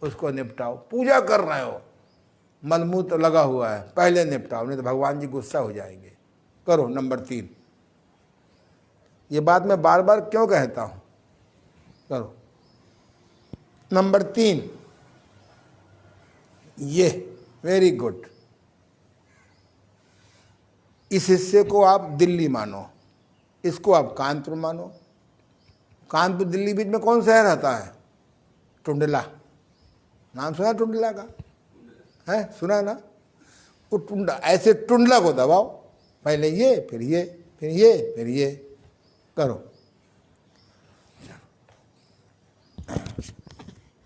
उसको निपटाओ। पूजा कर रहे हो, मलमूत्र लगा हुआ है, पहले निपटाओ, नहीं तो भगवान जी गुस्सा हो जाएंगे। करो। नंबर 3, ये बात मैं बार बार क्यों कहता हूं, करो। नंबर 3, ये वेरी गुड। इस हिस्से को आप दिल्ली मानो, इसको आप कानपुर मानो। कानपुर दिल्ली बीच में कौन शहर आता है? टुंडला। नाम सुना टुंडला का? है, सुना ना? वो टुंडा, ऐसे टुंडला को दबाओ, पहले ये, फिर ये, फिर ये, फिर ये, करो।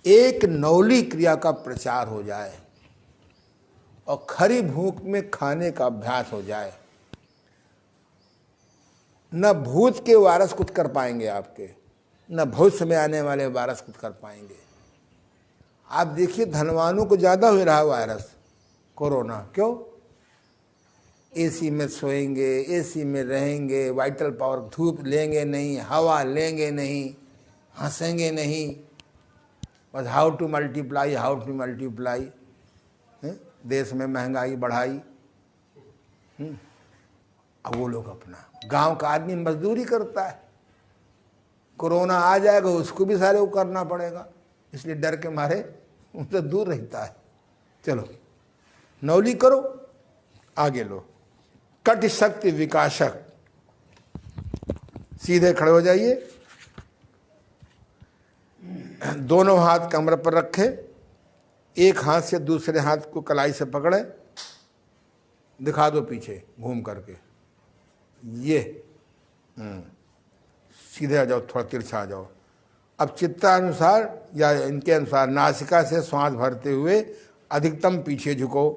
एक नौली क्रिया का प्रचार हो जाए और खरी भूख में खाने का अभ्यास हो जाए, न भूत के वारस कुछ कर पाएंगे आपके, न भविष्य में आने वाले वायरस कुछ कर पाएंगे। आप देखिए धनवानों को ज़्यादा हो रहा वायरस कोरोना। क्यों? एसी में सोएंगे, एसी में रहेंगे, वाइटल पावर, धूप लेंगे नहीं, हवा लेंगे नहीं, हंसेंगे नहीं, बस हाउ टू मल्टीप्लाई। देश में महंगाई बढ़ाई। अब वो लोग अपना, गांव का आदमी मजदूरी करता है, कोरोना आ जाएगा उसको भी सारे वो करना पड़ेगा, इसलिए डर के मारे उनसे दूर रहता है। चलो नौली करो, आगे लो। कट शक्ति विकासक, सीधे खड़े हो जाइए, दोनों हाथ कमर पर रखे, एक हाथ से दूसरे हाथ को कलाई से पकड़े, दिखा दो पीछे घूम करके, ये सीधे आ जाओ, थोड़ा तिरछा आ जाओ। अब चित्तानुसार या इनके अनुसार नासिका से श्वास भरते हुए अधिकतम पीछे झुको।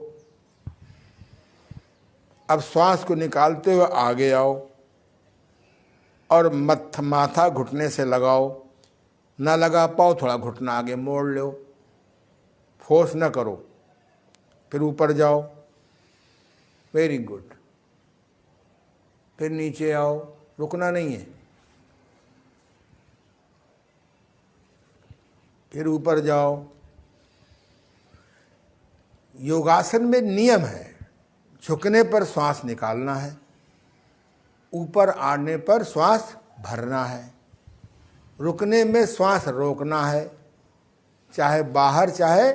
अब श्वास को निकालते हुए आगे आओ और माथा घुटने से लगाओ, ना लगा पाओ थोड़ा घुटना आगे मोड़ लो, फोर्स न करो। फिर ऊपर जाओ, वेरी गुड। फिर नीचे आओ, रुकना नहीं है। फिर ऊपर जाओ। योगासन में नियम है, झुकने पर श्वास निकालना है, ऊपर आने पर श्वास भरना है, रुकने में श्वास रोकना है, चाहे बाहर चाहे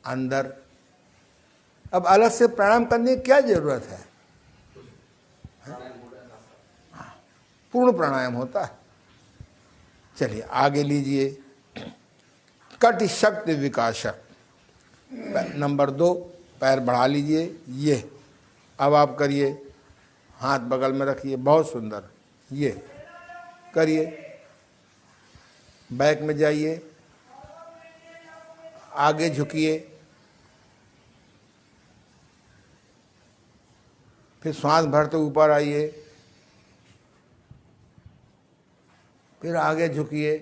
अंदर। अब अलग से प्राणायाम करने की क्या जरूरत है? पूर्ण प्राणायाम होता है। चलिए आगे लीजिए। कट शक्ति विकासक, नंबर 2, पैर बढ़ा लीजिए। ये अब आप करिए, हाथ बगल में रखिए, बहुत सुंदर। ये करिए, बैक में जाइए, आगे झुकिए, फिर श्वास भरते ऊपर आइए, फिर आगे झुकिए।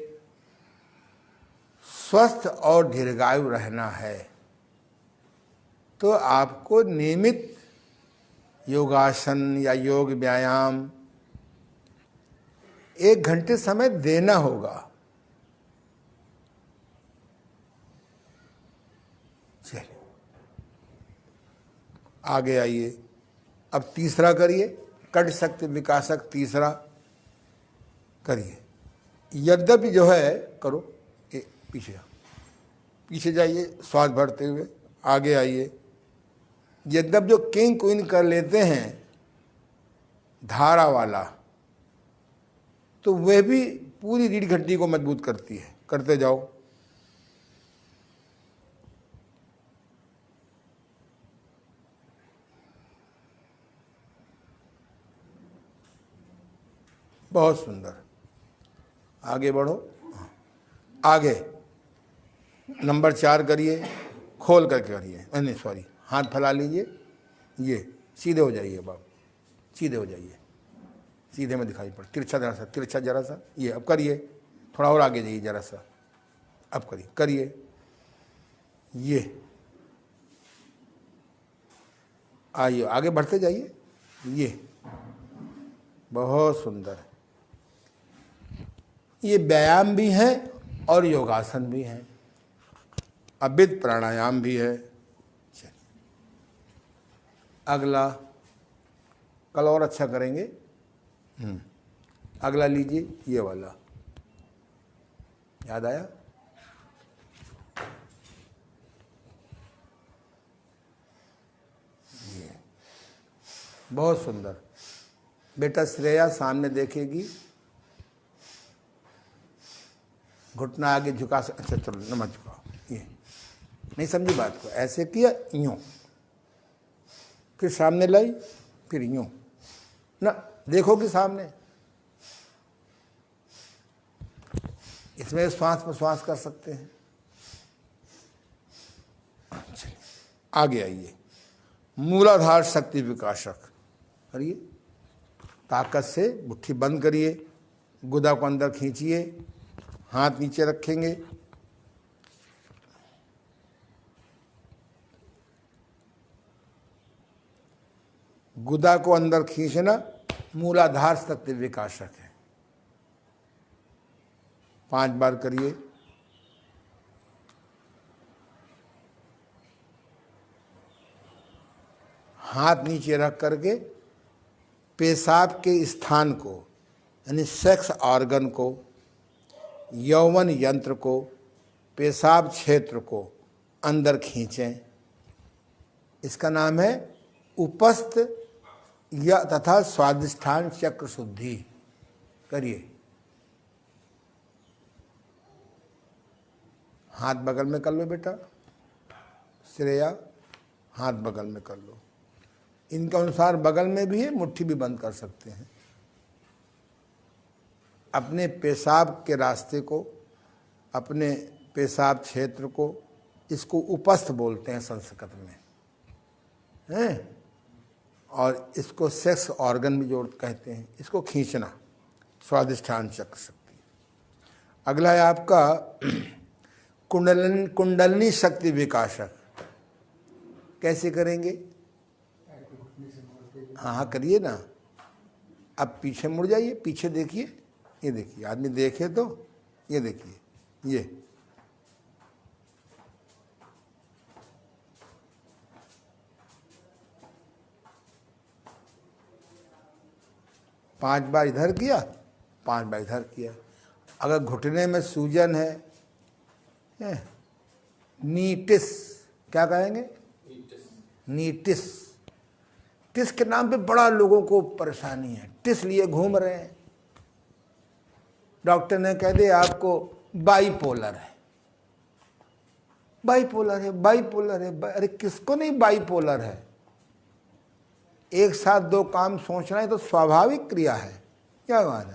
स्वस्थ और दीर्घायु रहना है तो आपको नियमित योगासन या योग व्यायाम 1 घंटे समय देना होगा। चलिए आगे आइए। अब तीसरा करिए, कट शक्ति विकासक तीसरा करिए। यद्यपि जो है करो, पीछे जाइए, श्वास भरते हुए आगे आइए। यद्यप जो किंग क्वीन कर लेते हैं धारा वाला, तो वह भी पूरी रीढ़ हड्डी को मजबूत करती है। करते जाओ। बहुत सुंदर। आगे बढ़ो, आगे नंबर 4 करिए, खोल करके करिए, नहीं सॉरी, हाथ फैला लीजिए, ये सीधे हो जाइए बाबू, सीधे हो जाइए, सीधे में दिखाई पड़, तिरछा जरा सा, तिरछा जरा सा, ये अब करिए, थोड़ा और आगे जाइए जरा सा, अब करिए, करिए, ये आइए आगे बढ़ते जाइए, ये बहुत सुंदर। ये व्यायाम भी है और योगासन भी है, अविद प्राणायाम भी है। चलिए अगला, कल और अच्छा करेंगे। अगला लीजिए, ये वाला याद आया? ये बहुत सुंदर। बेटा श्रेया सामने देखेगी, घुटना आगे झुका, अच्छा चलो न मत झुकाओ, ये नहीं समझी बात को, ऐसे किया यूं, फिर सामने लाई, फिर यूं ना, देखो कि सामने, इसमें श्वास प्रश्वास कर सकते हैं। चलिए आगे आइए, मूलाधार शक्ति विकासक करिए, ताकत से मुट्ठी बंद करिए, गुदा को अंदर खींचिए, हाथ नीचे रखेंगे, गुदा को अंदर खींचना मूलाधार शक्ति विकासक है। 5 बार करिए। हाथ नीचे रख करके पेशाब के स्थान को, यानी सेक्स ऑर्गन को, यौवन यंत्र को, पेशाब क्षेत्र को अंदर खींचें। इसका नाम है उपस्थ या तथा स्वादिष्ठान चक्र शुद्धि। करिए, हाथ बगल में कर लो बेटा, श्रेया हाथ बगल में कर लो। इनके अनुसार बगल में भी है, मुट्ठी भी बंद कर सकते हैं। अपने पेशाब के रास्ते को, अपने पेशाब क्षेत्र को, इसको उपस्थ बोलते हैं संस्कृत में, हैं? और इसको सेक्स ऑर्गन भी जोड़ कहते हैं। इसको खींचना, स्वादिष्ठान चक्र शक्ति। अगला है आपका कुंडलिनी शक्ति विकासक। कैसे करेंगे? हाँ करिए ना। अब पीछे मुड़ जाइए, पीछे देखिए, ये देखिए, आदमी देखे तो ये देखिए, ये 5 बार इधर किया, 5 बार इधर किया। अगर घुटने में सूजन है, नीटिस, क्या कहेंगे? नीटिस। टिस के नाम पे बड़ा लोगों को परेशानी है, टिस लिए घूम रहे हैं। डॉक्टर ने कह दिया आपको बाईपोलर है, बाईपोलर है, बाईपोलर है। अरे किसको नहीं बाईपोलर है? एक साथ 2 काम सोचना है तो स्वाभाविक क्रिया है, क्या बात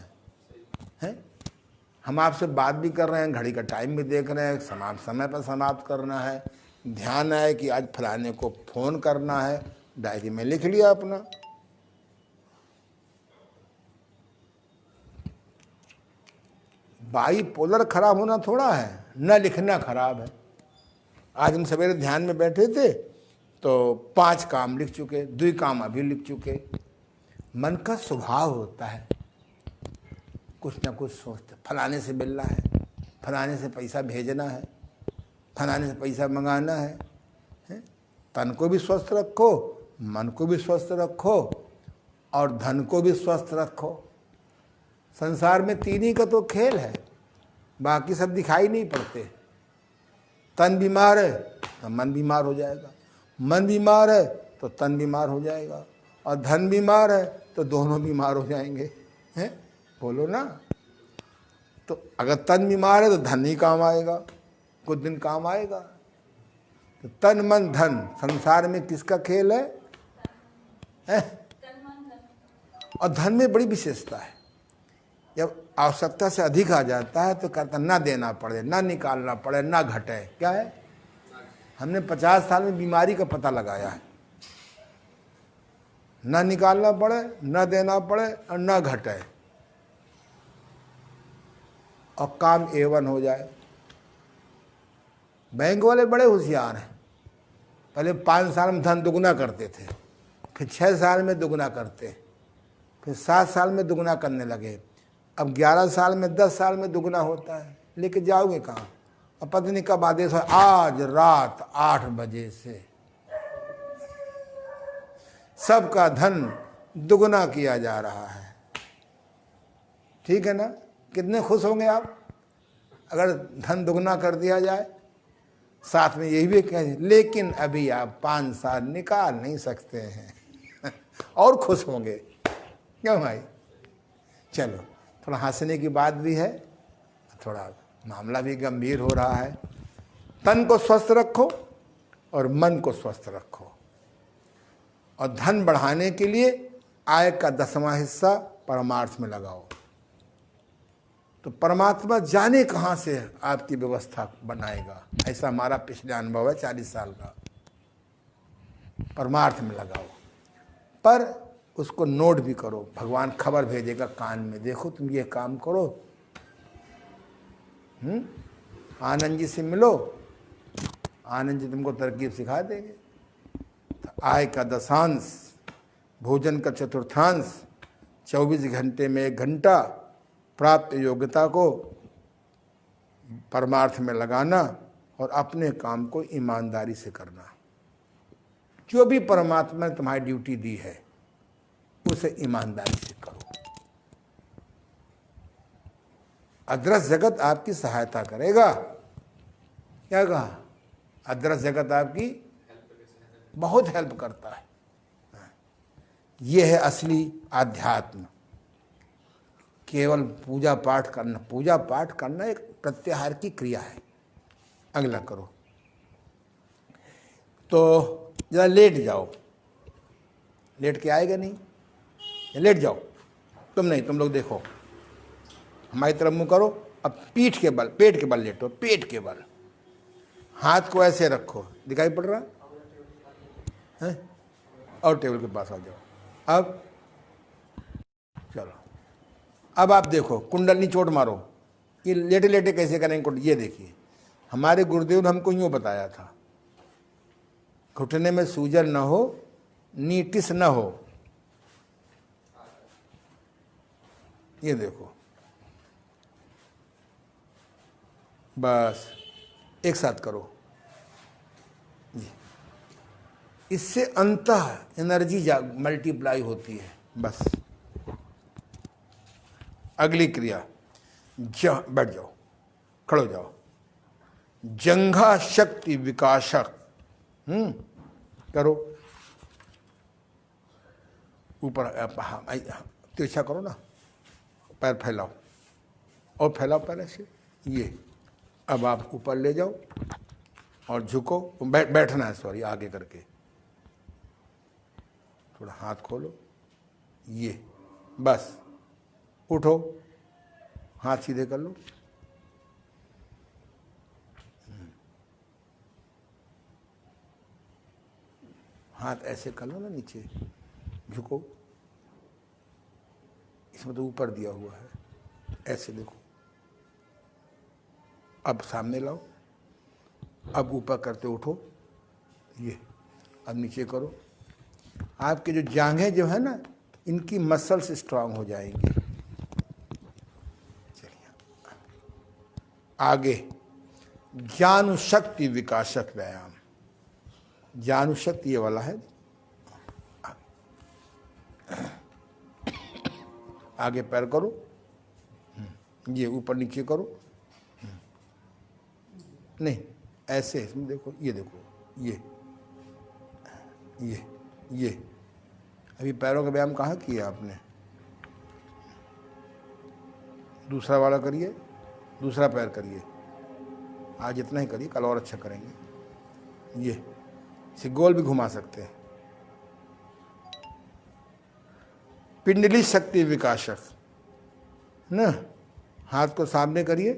है? हम आपसे बात भी कर रहे हैं, घड़ी का टाइम भी देख रहे हैं, समय पर समाप्त करना है, ध्यान है कि आज फलाने को फोन करना है, डायरी में लिख लिया अपना। बाईपोलर खराब होना थोड़ा है, न लिखना खराब है। आज हम सवेरे ध्यान में बैठे थे तो 5 काम लिख चुके, 2 काम अभी लिख चुके। मन का स्वभाव होता है, कुछ ना कुछ सोचते, फलाने से मिलना है, फलाने से पैसा भेजना है, फलाने से पैसा मंगाना है। तन को भी स्वस्थ रखो, मन को भी स्वस्थ रखो और धन को भी स्वस्थ रखो। संसार में 3 ही का तो खेल है, बाकी सब दिखाई नहीं पड़ते। तन बीमार है तो मन बीमार हो जाएगा, मन बीमार है तो तन बीमार हो जाएगा, और धन बीमार है तो दोनों बीमार हो जाएंगे। हैं? बोलो ना। तो अगर तन बीमार है तो धन ही काम आएगा, कुछ दिन काम आएगा। तो तन मन धन, संसार में किसका खेल है? और धन में बड़ी विशेषता है, जब आवश्यकता से अधिक आ जाता है तो कहता ना देना पड़े, ना निकालना पड़े, ना घटे। क्या है? हमने 50 साल में बीमारी का पता लगाया है। ना निकालना पड़े, ना देना पड़े और ना घटे, और काम A1 हो जाए। बैंक वाले बड़े होशियार हैं। पहले 5 साल में धन दुगना करते थे, फिर 6 साल में दुगना करते, फिर 7 साल में दुगना करने लगे। अब 11 साल में 10 साल में दुगना होता है। लेके जाओगे कहाँ? अब पत्नी कब आदेश है? आज रात 8 बजे से सबका धन दुगना किया जा रहा है। ठीक है ना? कितने खुश होंगे आप अगर धन दुगना कर दिया जाए। साथ में यही भी कहें, लेकिन अभी आप 5 साल निकाल नहीं सकते हैं। और खुश होंगे। क्यों भाई? चलो, थोड़ा हंसने की बात भी है, थोड़ा मामला भी गंभीर हो रहा है। तन को स्वस्थ रखो और मन को स्वस्थ रखो, और धन बढ़ाने के लिए आय का 10वां हिस्सा परमार्थ में लगाओ। तो परमात्मा जाने कहाँ से आपकी व्यवस्था बनाएगा। ऐसा हमारा पिछले अनुभव है 40 साल का। परमार्थ में लगाओ, पर उसको नोट भी करो। भगवान खबर भेजेगा कान में, देखो तुम ये काम करो। आनंद जी से मिलो, आनंद जी तुमको तरकीब सिखा देंगे। तो आय का 10वांश, भोजन का 1/4, 24 घंटे में 1 घंटा प्राप्त योग्यता को परमार्थ में लगाना, और अपने काम को ईमानदारी से करना। जो भी परमात्मा ने तुम्हारी ड्यूटी दी है उसे ईमानदारी से करो। अदृश्य जगत आपकी सहायता करेगा। क्या कहा? अदृश्य जगत आपकी बहुत हेल्प करता है। यह है असली आध्यात्म। केवल पूजा पाठ करना, पूजा पाठ करना एक प्रत्याहार की क्रिया है। अगला करो। तो जरा लेट जाओ। लेट के आएगा नहीं, लेट जाओ। तुम नहीं, तुम लोग देखो, हमारी तरफ मुंह करो। अब पीठ के बल, पेट के बल लेटो, पेट के बल। हाथ को ऐसे रखो, दिखाई पड़ रहा है? और टेबल के पास आ जाओ। अब चलो, अब आप देखो, कुंडलनी चोट मारो। ये लेटे लेटे कैसे करेंगे कुंडल? ये देखिए, हमारे गुरुदेव ने हमको यूँ बताया था, घुटने में सूजन न हो, नीटिस न हो। ये देखो, बस एक साथ करो। इससे अंतः एनर्जी मल्टीप्लाई होती है। बस अगली क्रिया, बैठ जाओ, खड़ो हो जाओ। जंघा शक्ति विकासक करो। ऊपर तिरछा करो ना, पैर फैलाओ और फैलाओ पैर ऐसे। ये अब आप ऊपर ले जाओ और झुको। बैठना है, सॉरी, आगे करके थोड़ा हाथ खोलो। ये बस उठो, हाथ सीधे कर लो। हाथ ऐसे कर लो ना, नीचे झुको। इसमें तो ऊपर दिया हुआ है, ऐसे देखो। अब सामने लाओ, अब ऊपर करते उठो। ये अब नीचे करो। आपके जो जांघें जो है ना, इनकी मसल्स स्ट्रांग हो जाएंगी। चलिए आगे, ज्ञान शक्ति विकासक व्यायाम। ज्ञान शक्ति ये वाला है। आगे पैर करो, ये ऊपर नीचे करो। नहीं, ऐसे इसमें देखो, ये देखो, ये अभी पैरों का व्यायाम कहाँ किया आपने? दूसरा वाला करिए, दूसरा पैर करिए। आज इतना ही करिए, कल और अच्छा करेंगे। ये इसे गोल भी घुमा सकते हैं। पिंडली शक्ति विकासक, ना। हाथ को सामने करिए,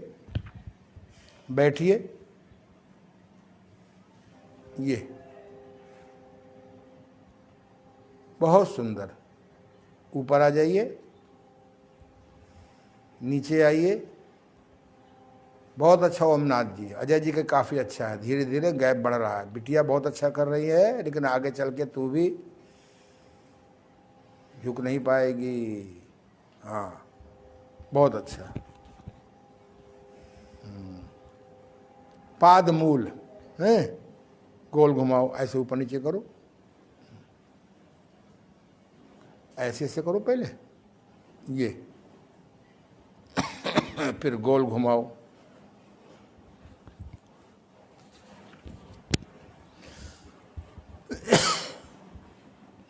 बैठिए, ये बहुत सुंदर। ऊपर आ जाइए, नीचे आइए। बहुत अच्छा ओमनाथ जी, अजय जी का काफ़ी अच्छा है। धीरे धीरे गैप बढ़ रहा है। बिटिया बहुत अच्छा कर रही है, लेकिन आगे चल के तू भी झुक नहीं पाएगी। हाँ, बहुत अच्छा। पाद मूल है, गोल घुमाओ, ऐसे ऊपर नीचे करो, ऐसे ऐसे करो पहले, ये फिर गोल घुमाओ।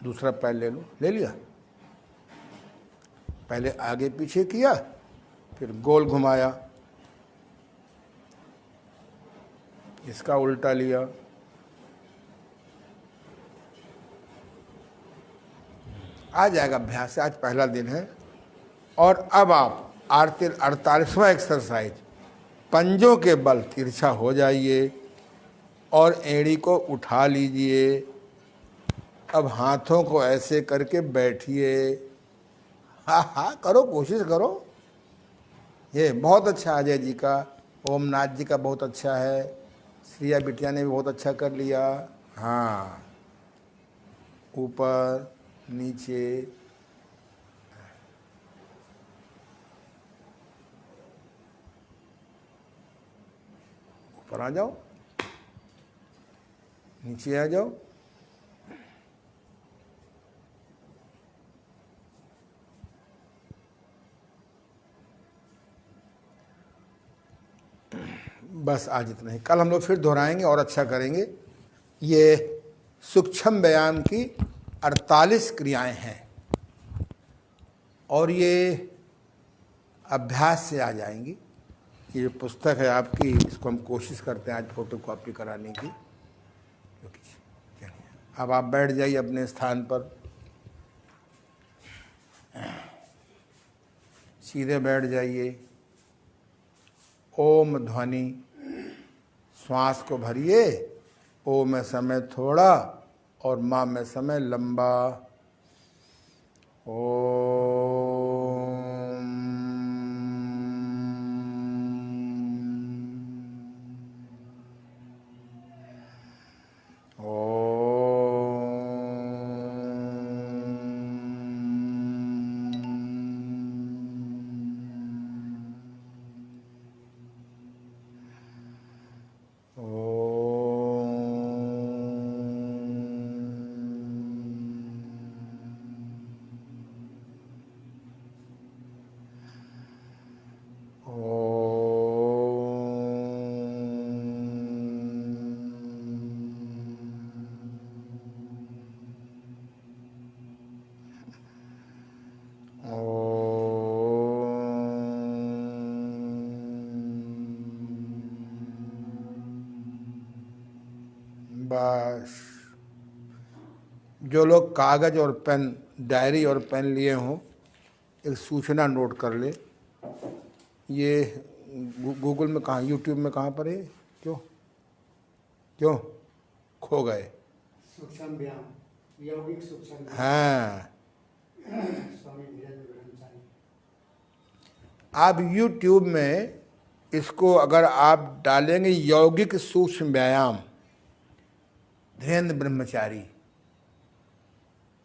दूसरा पैर ले लो, ले लिया। पहले आगे पीछे किया, फिर गोल घुमाया, इसका उल्टा लिया। आ जाएगा अभ्यास से, आज पहला दिन है। और अब आप 48वां एक्सरसाइज, पंजों के बल तिरछा हो जाइए और एड़ी को उठा लीजिए। अब हाथों को ऐसे करके बैठिए। हाँ हाँ, करो, कोशिश करो। ये बहुत अच्छा अजय जी का, ओमनाथ जी का बहुत अच्छा है। श्रिया बिटिया ने भी बहुत अच्छा कर लिया। हाँ, ऊपर नीचे, ऊपर आ जाओ, नीचे आ जाओ। बस आज इतना ही। कल हम लोग फिर दोहराएंगे और अच्छा करेंगे। ये सूक्ष्म व्यायाम की 48 क्रियाएं हैं और ये अभ्यास से आ जाएंगी। ये जो पुस्तक है आपकी, इसको हम कोशिश करते हैं आज फोटो कॉपी कराने की। अब आप बैठ जाइए अपने स्थान पर, सीधे बैठ जाइए। ओम ध्वनि, श्वास को भरिए। ओ में समय थोड़ा और माँ में समय लंबा। बस, जो लोग कागज और पेन, डायरी और पेन लिए हों, एक सूचना नोट कर ले। ये गूगल में कहाँ, यूट्यूब में कहाँ पर है? क्यों क्यों खो गए? सूक्ष्म व्यायाम, यौगिक सूक्ष्म व्यायाम। हाँ, स्वामी धीरेन्द्र ब्रह्मचारी। आप यूट्यूब में इसको अगर आप डालेंगे, यौगिक सूक्ष्म व्यायाम धीरेन्द्र ब्रह्मचारी,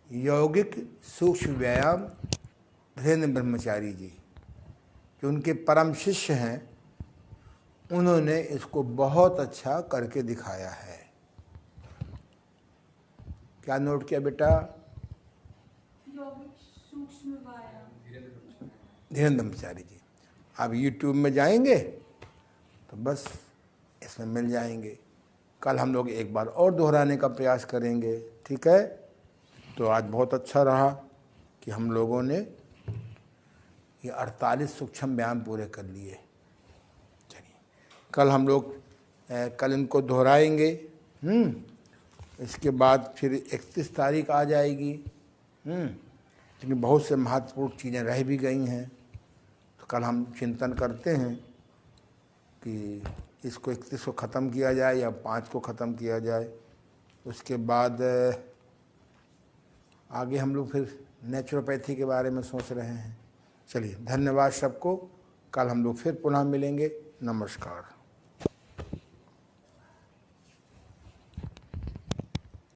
यौगिक सूक्ष्म व्यायाम धीरेन्द्र ब्रह्मचारी जी, जो उनके परम शिष्य हैं, उन्होंने इसको बहुत अच्छा करके दिखाया है। क्या नोट किया बेटा? यौगिक सूक्ष्म व्यायाम धीरेन्द्र ब्रह्मचारी जी। आप यूट्यूब में जाएंगे तो बस इसमें मिल जाएंगे। कल हम लोग एक बार और दोहराने का प्रयास करेंगे, ठीक है? तो आज बहुत अच्छा रहा कि हम लोगों ने ये 48 सूक्ष्म व्यायाम पूरे कर लिए। चलिए, कल हम लोग कल इनको दोहराएंगे। इसके बाद फिर 31 तारीख आ जाएगी। लेकिन बहुत से महत्वपूर्ण चीज़ें रह भी गई हैं, तो कल हम चिंतन करते हैं कि इसको 31 को ख़त्म किया जाए या 5 को ख़त्म किया जाए। उसके बाद आगे हम लोग फिर नेचुरोपैथी के बारे में सोच रहे हैं। चलिए, धन्यवाद सबको। कल हम लोग फिर पुनः मिलेंगे। नमस्कार।